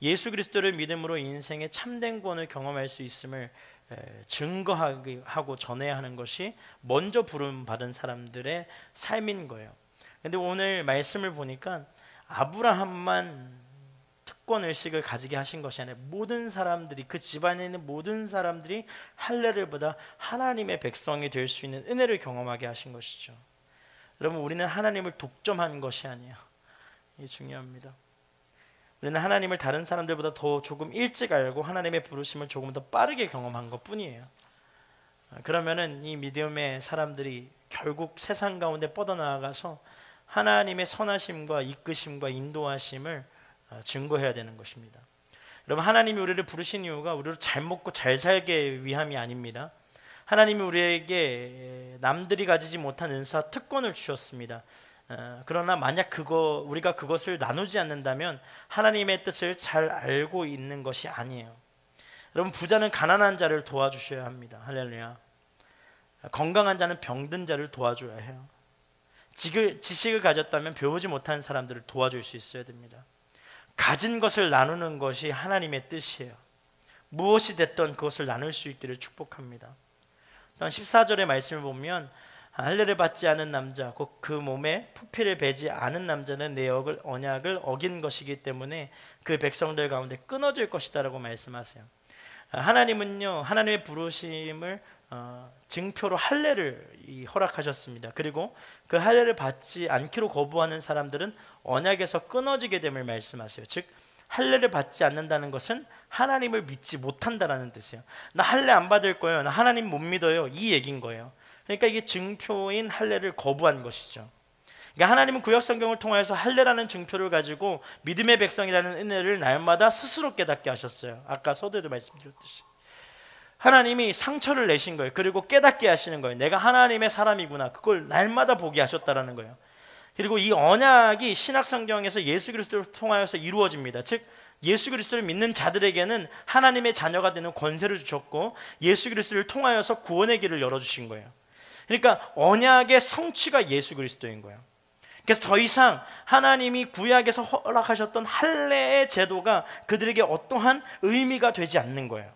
예수 그리스도를 믿음으로 인생의 참된 구원을 경험할 수 있음을 증거하고 전해야 하는 것이 먼저 부름받은 사람들의 삶인 거예요. 그런데 오늘 말씀을 보니까 아브라함만 특권의식을 가지게 하신 것이 아니라 모든 사람들이, 그 집안에 있는 모든 사람들이 할례를 받아 하나님의 백성이 될 수 있는 은혜를 경험하게 하신 것이죠. 여러분, 우리는 하나님을 독점한 것이 아니에요. 이게 중요합니다. 우리는 하나님을 다른 사람들보다 더 조금 일찍 알고 하나님의 부르심을 조금 더 빠르게 경험한 것 뿐이에요. 그러면은 이 믿음의 사람들이 결국 세상 가운데 뻗어나가서 하나님의 선하심과 이끄심과 인도하심을 증거해야 되는 것입니다. 여러분, 하나님이 우리를 부르신 이유가 우리를 잘 먹고 잘 살게 위함이 아닙니다. 하나님이 우리에게 남들이 가지지 못한 은사, 특권을 주셨습니다. 그러나 만약 우리가 그것을 나누지 않는다면 하나님의 뜻을 잘 알고 있는 것이 아니에요. 여러분, 부자는 가난한 자를 도와주셔야 합니다. 할렐루야. 건강한 자는 병든 자를 도와줘야 해요. 지식을 가졌다면 배우지 못한 사람들을 도와줄 수 있어야 됩니다. 가진 것을 나누는 것이 하나님의 뜻이에요. 무엇이 됐든 그것을 나눌 수 있기를 축복합니다. 또한 14절의 말씀을 보면 할례를 받지 않은 남자, 곧 그 몸에 포피를 베지 않은 남자는 내 언약을 어긴 것이기 때문에 그 백성들 가운데 끊어질 것이다 라고 말씀하세요. 하나님은요, 하나님의 부르심을 증표로 할례를 허락하셨습니다. 그리고 그 할례를 받지 않기로 거부하는 사람들은 언약에서 끊어지게 됨을 말씀하세요. 즉 할례를 받지 않는다는 것은 하나님을 믿지 못한다라는 뜻이에요. 나 할례 안 받을 거예요, 나 하나님 못 믿어요, 이 얘기인 거예요. 그러니까 이게 증표인 할례를 거부한 것이죠. 그러니까 하나님은 구약 성경을 통하여서 할례라는 증표를 가지고 믿음의 백성이라는 은혜를 날마다 스스로 깨닫게 하셨어요. 아까 서두에도 말씀드렸듯이 하나님이 상처를 내신 거예요. 그리고 깨닫게 하시는 거예요. 내가 하나님의 사람이구나, 그걸 날마다 보게 하셨다라는 거예요. 그리고 이 언약이 신약 성경에서 예수 그리스도를 통하여서 이루어집니다. 즉 예수 그리스도를 믿는 자들에게는 하나님의 자녀가 되는 권세를 주셨고 예수 그리스도를 통하여서 구원의 길을 열어주신 거예요. 그러니까 언약의 성취가 예수 그리스도인 거예요. 그래서 더 이상 하나님이 구약에서 허락하셨던 할례의 제도가 그들에게 어떠한 의미가 되지 않는 거예요.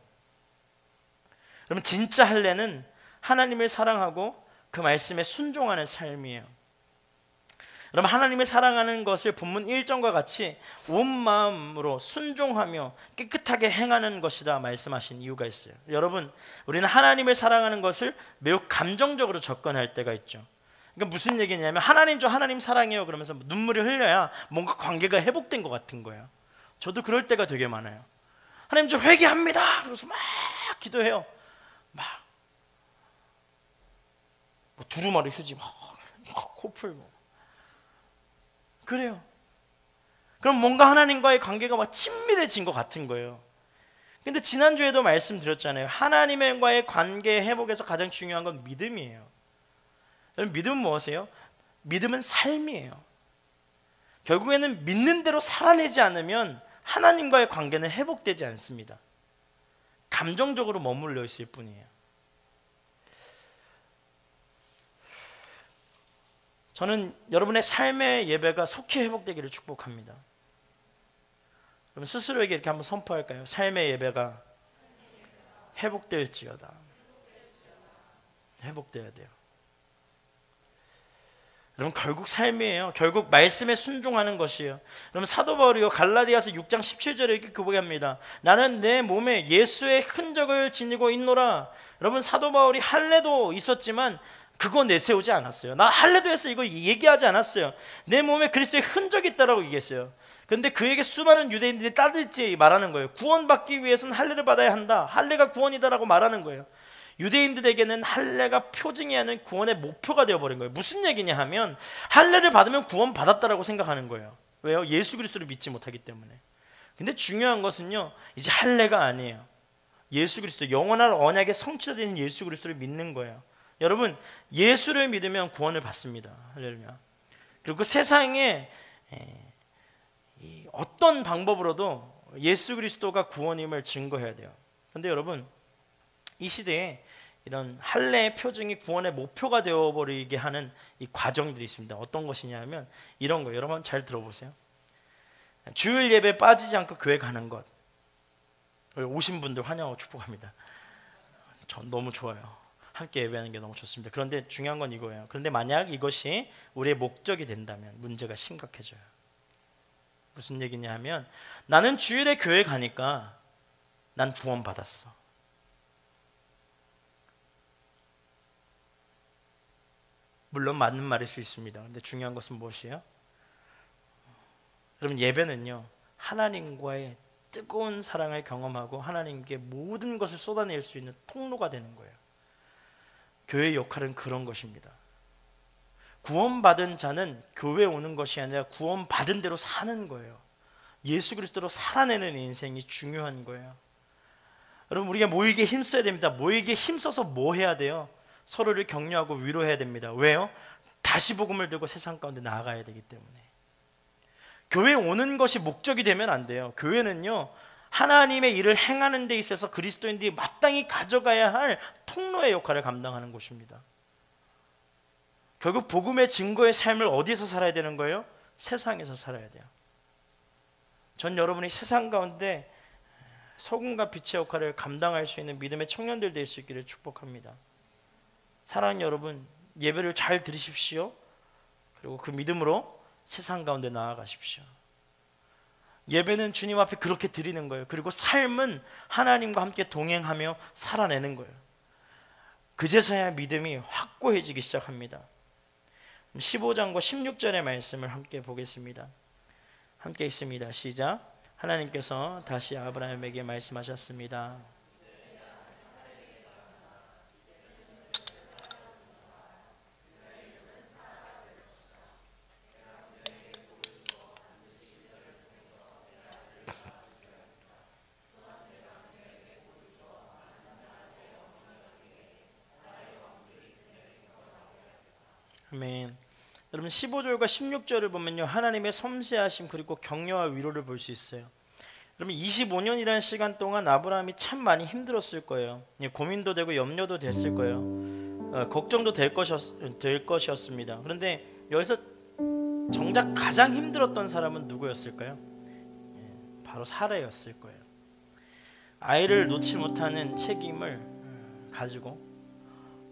그러면 진짜 할례는 하나님을 사랑하고 그 말씀에 순종하는 삶이에요. 여러분, 하나님을 사랑하는 것을 본문 1절과 같이 온 마음으로 순종하며 깨끗하게 행하는 것이다 말씀하신 이유가 있어요. 여러분, 우리는 하나님을 사랑하는 것을 매우 감정적으로 접근할 때가 있죠. 그러니까 무슨 얘기냐면 하나님 저 하나님 사랑해요 그러면서 눈물을 흘려야 뭔가 관계가 회복된 것 같은 거예요. 저도 그럴 때가 되게 많아요. 하나님 저 회개합니다 그래서 막 기도해요. 막 뭐 두루마리 휴지 막 코 풀고 그래요. 그럼 뭔가 하나님과의 관계가 막 친밀해진 것 같은 거예요. 근데 지난주에도 말씀드렸잖아요. 하나님과의 관계 회복에서 가장 중요한 건 믿음이에요. 믿음은 무엇이에요? 믿음은 삶이에요. 결국에는 믿는 대로 살아내지 않으면 하나님과의 관계는 회복되지 않습니다. 감정적으로 머물러 있을 뿐이에요. 저는 여러분의 삶의 예배가 속히 회복되기를 축복합니다. 그럼 스스로에게 이렇게 한번 선포할까요? 삶의 예배가 회복될지어다. 회복돼야 돼요. 여러분, 결국 삶이에요. 결국 말씀에 순종하는 것이에요. 여러분, 사도 바울이요 갈라디아서 6장 17절에 이렇게 고백합니다. 나는 내 몸에 예수의 흔적을 지니고 있노라. 여러분, 사도 바울이 할례도 있었지만 그거 내세우지 않았어요. 나 할례도 해서 이거 얘기하지 않았어요. 내 몸에 그리스도의 흔적이 있다라고 얘기했어요. 그런데 그에게 수많은 유대인들이 따르지 말하는 거예요. 구원받기 위해서는 할례를 받아야 한다. 할례가 구원이다라고 말하는 거예요. 유대인들에게는 할례가 표징이 아닌 구원의 목표가 되어버린 거예요. 무슨 얘기냐 하면 할례를 받으면 구원 받았다라고 생각하는 거예요. 왜요? 예수 그리스도를 믿지 못하기 때문에. 근데 중요한 것은요, 이제 할례가 아니에요. 예수 그리스도, 영원한 언약의 성취자 되는 예수 그리스도를 믿는 거예요. 여러분, 예수를 믿으면 구원을 받습니다. 할렐루야. 그리고 그 세상에 어떤 방법으로도 예수 그리스도가 구원임을 증거해야 돼요. 그런데 여러분, 이 시대에 이런 할례의 표징이 구원의 목표가 되어버리게 하는 이 과정들이 있습니다. 어떤 것이냐 면 이런 거예요. 여러분 잘 들어보세요. 주일 예배에 빠지지 않고 교회 가는 것. 오신 분들 환영하고 축복합니다. 전 너무 좋아요. 함께 예배하는 게 너무 좋습니다. 그런데 중요한 건 이거예요. 그런데 만약 이것이 우리의 목적이 된다면 문제가 심각해져요. 무슨 얘기냐 하면 나는 주일에 교회 가니까 난 구원 받았어. 물론 맞는 말일 수 있습니다. 그런데 중요한 것은 무엇이에요? 여러분, 예배는요 하나님과의 뜨거운 사랑을 경험하고 하나님께 모든 것을 쏟아낼 수 있는 통로가 되는 거예요. 교회의 역할은 그런 것입니다. 구원받은 자는 교회에 오는 것이 아니라 구원받은 대로 사는 거예요. 예수 그리스도로 살아내는 인생이 중요한 거예요. 여러분, 우리가 모이기에 힘써야 됩니다. 모이기에 힘써서 뭐 해야 돼요? 서로를 격려하고 위로해야 됩니다. 왜요? 다시 복음을 들고 세상 가운데 나아가야 되기 때문에. 교회에 오는 것이 목적이 되면 안 돼요. 교회는요, 하나님의 일을 행하는 데 있어서 그리스도인들이 마땅히 가져가야 할 통로의 역할을 감당하는 곳입니다. 결국 복음의 증거의 삶을 어디서 살아야 되는 거예요? 세상에서 살아야 돼요. 전 여러분이 세상 가운데 소금과 빛의 역할을 감당할 수 있는 믿음의 청년들 될 수 있기를 축복합니다. 사랑하는 여러분, 예배를 잘 들으십시오. 그리고 그 믿음으로 세상 가운데 나아가십시오. 예배는 주님 앞에 그렇게 드리는 거예요. 그리고 삶은 하나님과 함께 동행하며 살아내는 거예요. 그제서야 믿음이 확고해지기 시작합니다. 15장과 16절의 말씀을 함께 보겠습니다. 함께 있습니다. 시작. 하나님께서 다시 아브라함에게 말씀하셨습니다. 아멘. 여러분, 15절과 16절을 보면요, 하나님의 섬세하심 그리고 격려와 위로를 볼 수 있어요. 여러분, 25년이라는 시간 동안 아브라함이 참 많이 힘들었을 거예요. 고민도 되고 염려도 됐을 거예요. 걱정도 될 것이었습니다. 그런데 여기서 정작 가장 힘들었던 사람은 누구였을까요? 바로 사라였을 거예요. 아이를 놓지 못하는 책임을 가지고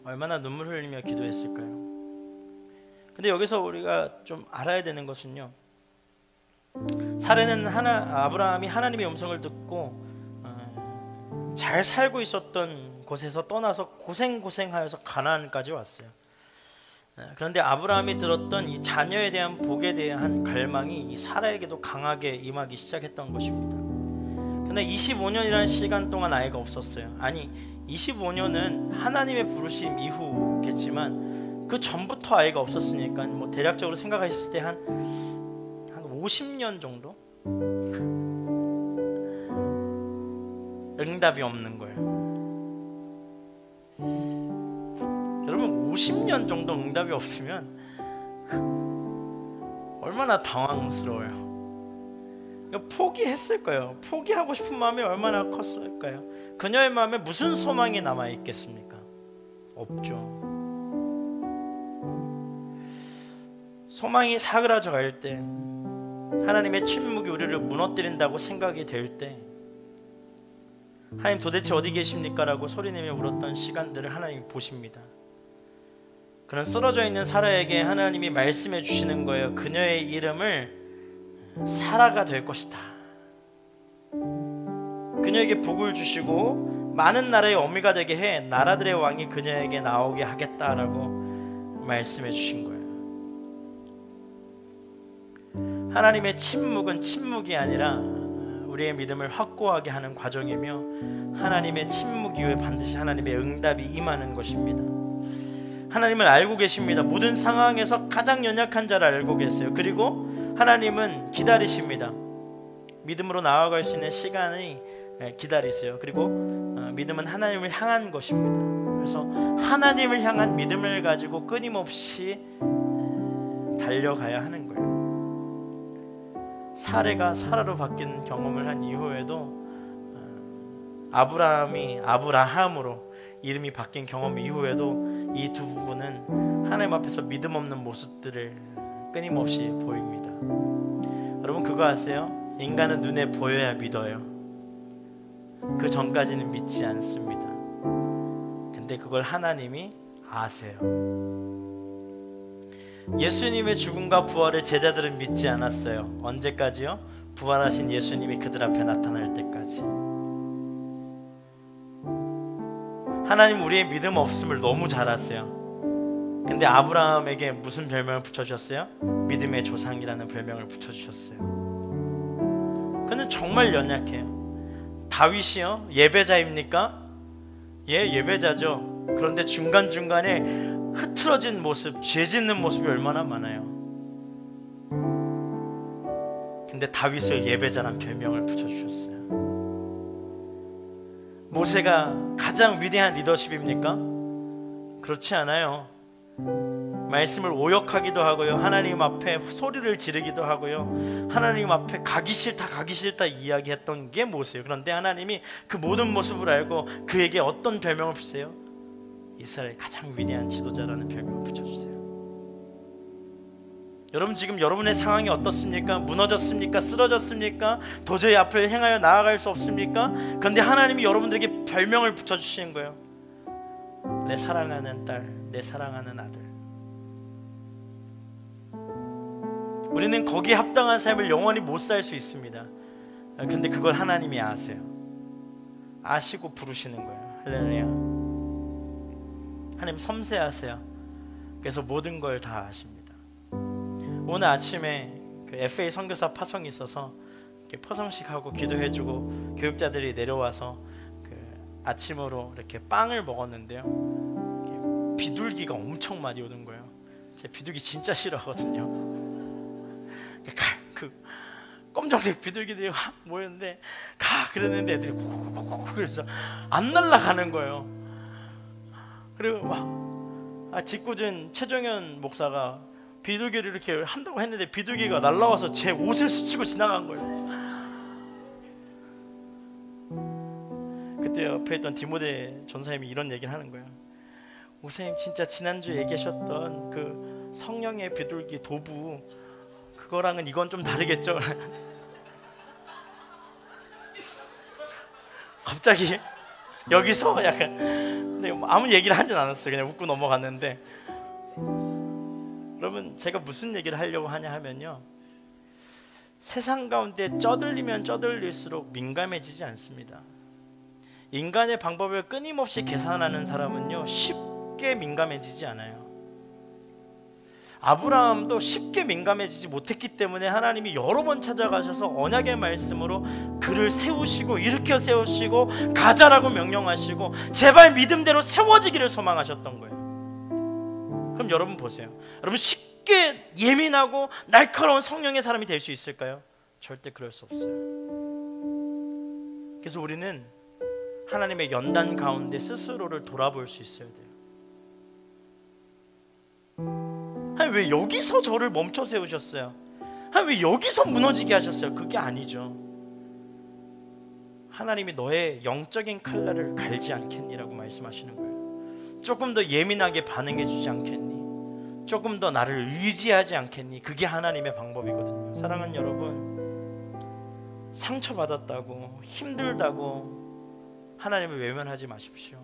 얼마나 눈물 흘리며 기도했을까요? 근데 여기서 우리가 좀 알아야 되는 것은요, 사례는 아브라함이 하나님의 음성을 듣고 잘 살고 있었던 곳에서 떠나서 고생하여서 가나안까지 왔어요. 그런데 아브라함이 들었던 이 자녀에 대한 복에 대한 갈망이 이 사라에게도 강하게 임하기 시작했던 것입니다. 근데 25년이라는 시간 동안 아이가 없었어요. 아니, 25년은 하나님의 부르심 이후겠지만 그 전부터 아이가 없었으니까 뭐 대략적으로 생각하셨을 때 한 50년 정도 응답이 없는 거예요. 여러분, 50년 정도 응답이 없으면 얼마나 당황스러워요. 그러니까 포기했을 거예요. 포기하고 싶은 마음이 얼마나 컸을까요? 그녀의 마음에 무슨 소망이 남아있겠습니까? 없죠. 소망이 사그라져 갈 때, 하나님의 침묵이 우리를 무너뜨린다고 생각이 될 때, 하나님 도대체 어디 계십니까? 라고 소리내며 울었던 시간들을 하나님이 보십니다. 그런 쓰러져 있는 사라에게 하나님이 말씀해 주시는 거예요. 그녀의 이름을 사라가 될 것이다. 그녀에게 복을 주시고 많은 나라의 어미가 되게 해 나라들의 왕이 그녀에게 나오게 하겠다라고 말씀해 주신 거예요. 하나님의 침묵은 침묵이 아니라 우리의 믿음을 확고하게 하는 과정이며, 하나님의 침묵 이후에 반드시 하나님의 응답이 임하는 것입니다. 하나님은 알고 계십니다. 모든 상황에서 가장 연약한 자를 알고 계세요. 그리고 하나님은 기다리십니다. 믿음으로 나아갈 수 있는 시간이 기다리세요. 그리고 믿음은 하나님을 향한 것입니다. 그래서 하나님을 향한 믿음을 가지고 끊임없이 달려가야 하는 거예요. 사례가 사라로 바뀌는 경험을 한 이후에도 아브라함이 아브라함으로 이름이 바뀐 경험 이후에도 이 두 부부는 하나님 앞에서 믿음 없는 모습들을 끊임없이 보입니다. 여러분, 그거 아세요? 인간은 눈에 보여야 믿어요. 그 전까지는 믿지 않습니다. 근데 그걸 하나님이 아세요. 예수님의 죽음과 부활을 제자들은 믿지 않았어요. 언제까지요? 부활하신 예수님이 그들 앞에 나타날 때까지. 하나님 우리의 믿음 없음을 너무 잘 아세요. 근데 아브라함에게 무슨 별명을 붙여주셨어요? 믿음의 조상이라는 별명을 붙여주셨어요. 그는 정말 연약해요. 다윗이요? 예배자입니까? 예, 예배자죠. 그런데 중간중간에 흐트러진 모습, 죄 짓는 모습이 얼마나 많아요. 근데 다윗을 예배자란 별명을 붙여주셨어요. 모세가 가장 위대한 리더십입니까? 그렇지 않아요. 말씀을 오역하기도 하고요, 하나님 앞에 소리를 지르기도 하고요, 하나님 앞에 가기 싫다 이야기했던 게 모세예요. 그런데 하나님이 그 모든 모습을 알고 그에게 어떤 별명을 주세요? 이스라엘 가장 위대한 지도자라는 별명을 붙여주세요. 여러분, 지금 여러분의 상황이 어떻습니까? 무너졌습니까? 쓰러졌습니까? 도저히 앞을 행하여 나아갈 수 없습니까? 그런데 하나님이 여러분들에게 별명을 붙여주시는 거예요. 내 사랑하는 딸, 내 사랑하는 아들. 우리는 거기에 합당한 삶을 영원히 못 살 수 있습니다. 근데 그걸 하나님이 아세요. 아시고 부르시는 거예요. 할렐루야. 하나님 섬세하세요. 그래서 모든 걸 다 아십니다. 오늘 아침에 그 FA 선교사 파송이 있어서 이렇게 포성식 하고 기도해주고 교육자들이 내려와서 그 아침으로 이렇게 빵을 먹었는데요, 비둘기가 엄청 많이 오는 거예요. 제가 비둘기 진짜 싫어하거든요. 그 검정색 비둘기들이 확 모였는데 그랬는데 애들이 콕콕콕콕 그래서 안 날아가는 거예요. 그리고 막 직구준 최정현 목사가 비둘기를 이렇게 한다고 했는데 비둘기가 날아와서 제 옷을 스치고 지나간 거예요. 그때 옆에 있던 디모데 전사님이 이런 얘기를 하는 거예요. 목사님, 진짜 지난주에 얘기하셨던 그 성령의 비둘기 도부, 그거랑은 이건 좀 다르겠죠? 갑자기 여기서 약간, 근데 아무 얘기를 하진 않았어요. 그냥 웃고 넘어갔는데, 여러분, 제가 무슨 얘기를 하려고 하냐 하면요, 세상 가운데 쩌들리면 쩌들릴수록 민감해지지 않습니다. 인간의 방법을 끊임없이 계산하는 사람은요, 쉽게 민감해지지 않아요. 아브라함도 쉽게 민감해지지 못했기 때문에 하나님이 여러 번 찾아가셔서 언약의 말씀으로 그를 세우시고 일으켜 세우시고 가자라고 명령하시고 제발 믿음대로 세워지기를 소망하셨던 거예요. 그럼 여러분 보세요. 여러분, 쉽게 예민하고 날카로운 성령의 사람이 될 수 있을까요? 절대 그럴 수 없어요. 그래서 우리는 하나님의 연단 가운데 스스로를 돌아볼 수 있어야 돼요. 아니, 왜 여기서 저를 멈춰 세우셨어요? 아니, 왜 여기서 무너지게 하셨어요? 그게 아니죠. 하나님이 너의 영적인 칼날을 갈지 않겠니라고 말씀하시는 거예요. 조금 더 예민하게 반응해 주지 않겠니? 조금 더 나를 의지하지 않겠니? 그게 하나님의 방법이거든요. 사랑하는 여러분, 상처받았다고 힘들다고 하나님을 외면하지 마십시오.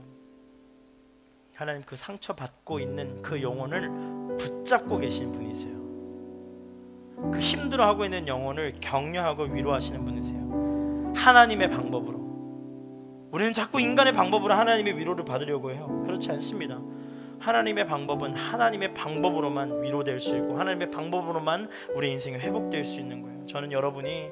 하나님 그 상처받고 있는 그 영혼을 붙잡고 계신 분이세요. 그 힘들어하고 있는 영혼을 격려하고 위로하시는 분이세요. 하나님의 방법으로. 우리는 자꾸 인간의 방법으로 하나님의 위로를 받으려고 해요. 그렇지 않습니다. 하나님의 방법은 하나님의 방법으로만 위로될 수 있고 하나님의 방법으로만 우리 인생이 회복될 수 있는 거예요. 저는 여러분이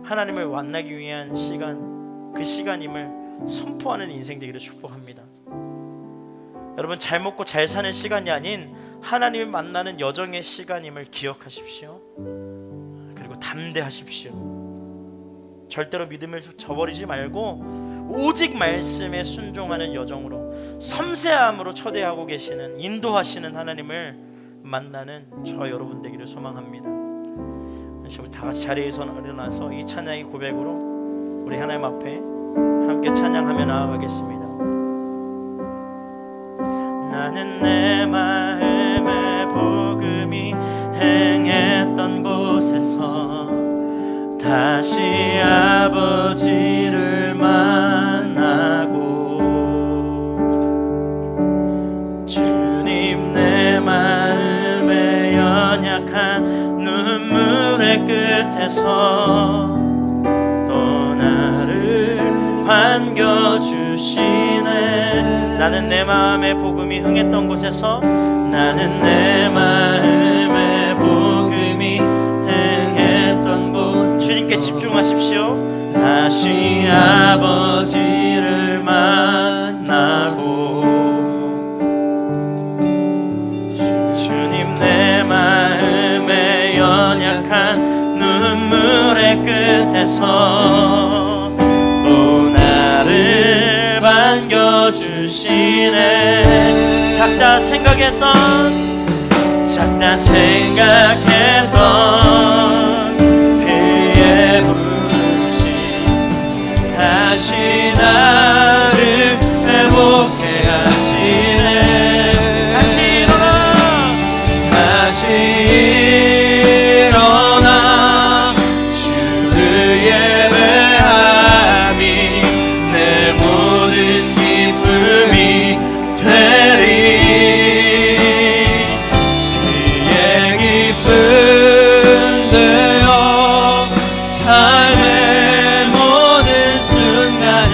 하나님을 만나기 위한 시간, 그 시간임을 선포하는 인생 되기를 축복합니다. 여러분, 잘 먹고 잘 사는 시간이 아닌 하나님을 만나는 여정의 시간임을 기억하십시오. 그리고 담대하십시오. 절대로 믿음을 저버리지 말고 오직 말씀에 순종하는 여정으로 섬세함으로 초대하고 계시는, 인도하시는 하나님을 만나는 저 여러분 되기를 소망합니다. 우리 다 같이 자리에서 일어나서 이 찬양의 고백으로 우리 하나님 앞에 함께 찬양하며 나아가겠습니다. 나는 내 마음의 복음이 행했던 곳에서 다시 아버지를 만나고 주님 내 마음의 연약한 눈물의 끝에서 또 나를 반겨주시네. 나는 내 마음의 복음이 흥했던 곳에서, 나는 내 마음의 복음이 흥했던 곳에서 주님께 집중하십시오. 다시 아버지를 만나고 주님 내 마음의 연약한 눈물 끝에서 또 나를 반겨주시네. 작다 생각했던 그의 부르심 다시 나를 회복해 하시네. 다시 일어나 주를 예배함이 내 모든 기쁨이 되리. 그의 기쁨 되어 삶의 모든 순간을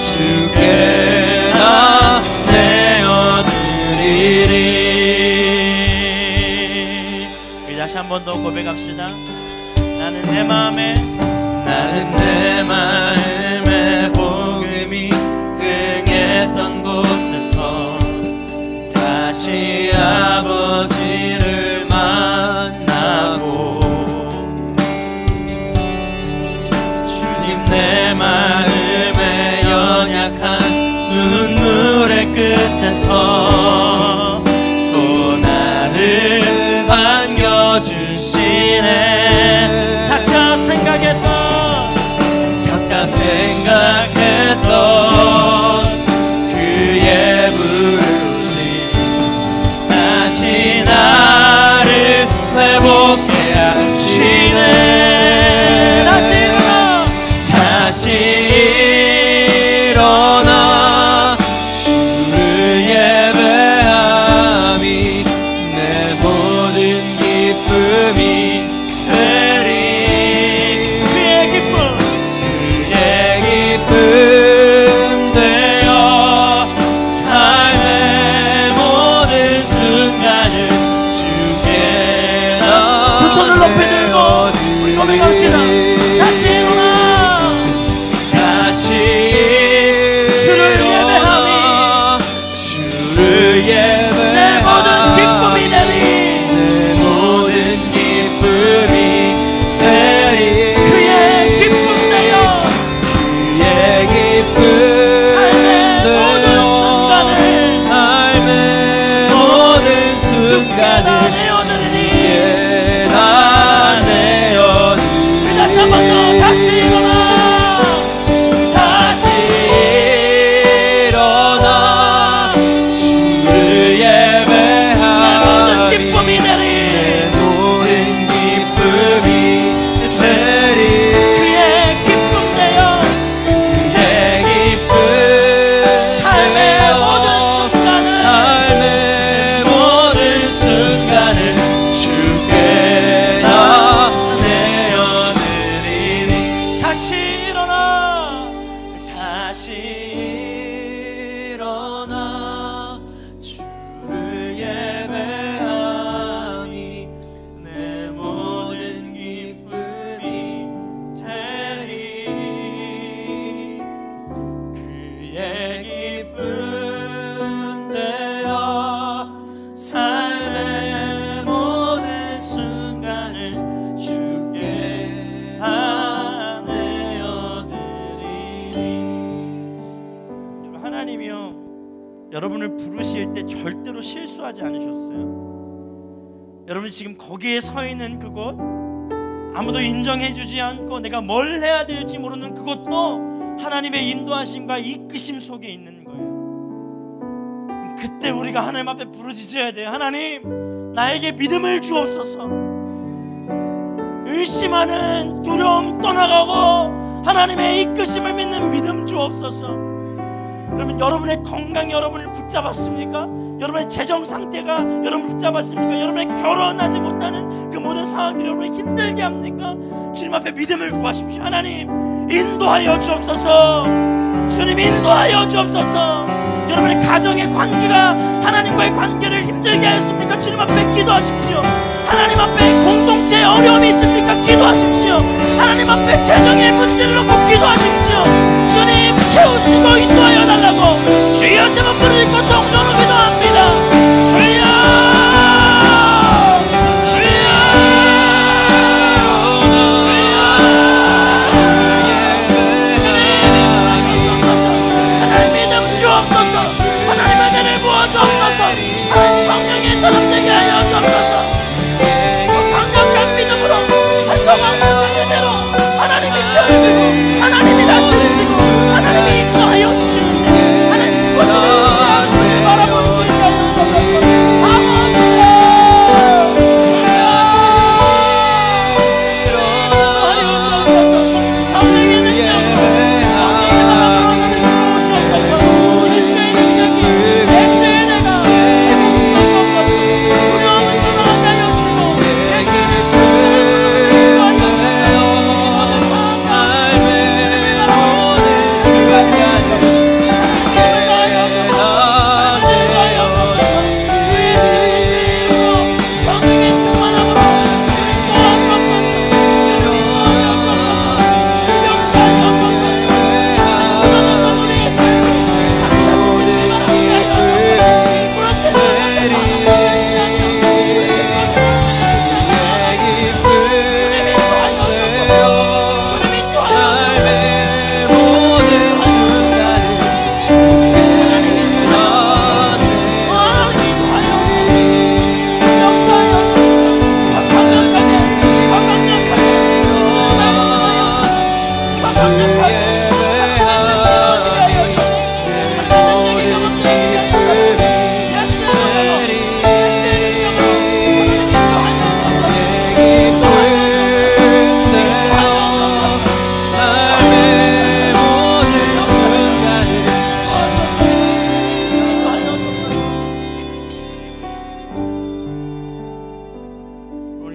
주께 다 내어드리리. 우리 다시 한 번 더 고백합시다. 나는 내 마음에 복음이 흥했던 곳에서 다시 아버지를 만나고 주님 내 마음에 연약한 눈물의 끝에서 또 나를 반겨주시네. 작다 생각했던 그의 부르심 다시 나를 회복해 하시네. 다시 일어나 주를 예배함이 내 모든 기쁨이 되리. 그의 기쁨 되어 삶의 모든 순간을 주께 다 두 손을 높이 들고 우리 고백합시다. 다시 주를 예배함이 내 모든 기쁨이 되리. 그의 기쁨 되어 삶의 모든 순간을 주께 다 내어드리리. 다시 한 번 더 다시 일어나 주를 예배하리. 내 모든 기쁨이 되리. 그의 기쁨 되어 삶의 모든 순간을 주께 다 내어드리니. 다시 일어나 주를 예배함이 내 모든 기쁨이 되리. 그의 기쁨 되어 삶의 모든 순간을 주께 다 내어드리니. 하나님이요, 여러분을 부르실 때 절대로 실수하지 않으셨어요. 여러분 지금 거기에 서 있는 그곳, 아무도 인정해주지 않고 내가 뭘 해야 될지 모르는 그것도 하나님의 인도하심과 이끄심 속에 있는 거예요. 그때 우리가 하나님 앞에 부르짖어야 돼요. 하나님, 나에게 믿음을 주옵소서. 의심하는 두려움 떠나가고 하나님의 이끄심을 믿는 믿음 주옵소서. 그러면 여러분의 건강이 여러분을 붙잡았습니까? 여러분의 재정 상태가 여러분을 붙잡았습니까? 여러분의 결혼하지 못하는 그 모든 상황들이 여러분을 힘들게 합니까? 주님 앞에 믿음을 구하십시오. 하나님, 인도하여 주옵소서. 주님, 인도하여 주옵소서. 여러분의 가정의 관계가 하나님과의 관계를 힘들게 하였습니까? 주님 앞에 기도하십시오. 하나님 앞에 공동체에 어려움이 있습니까? 기도하십시오. 하나님 앞에 재정의 문제를 놓고 기도하십시오. 주님, 채우시고 인도하여 달라고 주여 세 번 부르짖고 동성으로 기도합니다. 주여, 주여, 주여.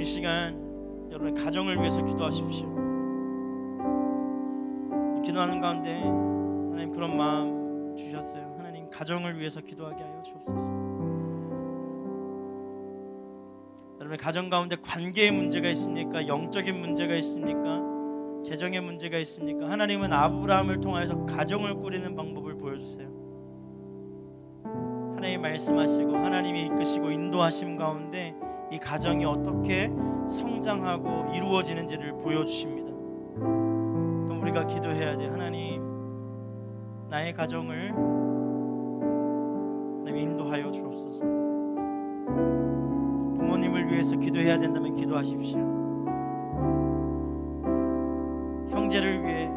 이 시간 여러분의 가정을 위해서 기도하십시오. 기도하는 가운데 하나님 그런 마음 주셨어요. 하나님 가정을 위해서 기도하게 하여 주옵소서. 여러분의 가정 가운데 관계의 문제가 있습니까? 영적인 문제가 있습니까? 재정의 문제가 있습니까? 하나님은 아브라함을 통하여서 가정을 꾸리는 방법을 보여주세요. 하나님 말씀하시고 하나님이 이끄시고 인도하심 가운데 이 가정이 어떻게 성장하고 이루어지는지를 보여주십니다. 그럼 우리가 기도해야 돼. 하나님 나의 가정을 하나님 인도하여 주옵소서. 부모님을 위해서 기도해야 된다면 기도하십시오. 형제를 위해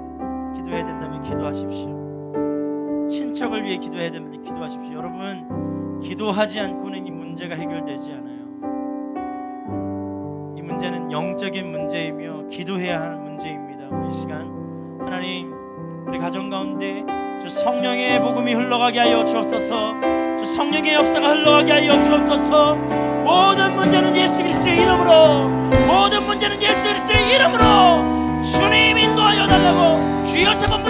기도해야 된다면 기도하십시오. 친척을 위해 기도해야 되면 기도하십시오. 여러분 기도하지 않고는 이 문제가 해결되지 않아요. 이 문제는 영적인 문제이며 기도해야 하는 문제입니다. 우리 이 시간 하나님 우리 가정 가운데 주 성령의 복음이 흘러가게 하여 주옵소서. 주 성령의 역사가 흘러가게 하여 주옵소서. 모든 문제는 예수 그리스도의 이름으로, 모든 문제는 예수 그리스도의 이름으로 주님 인도하여 달라고 주여 세 번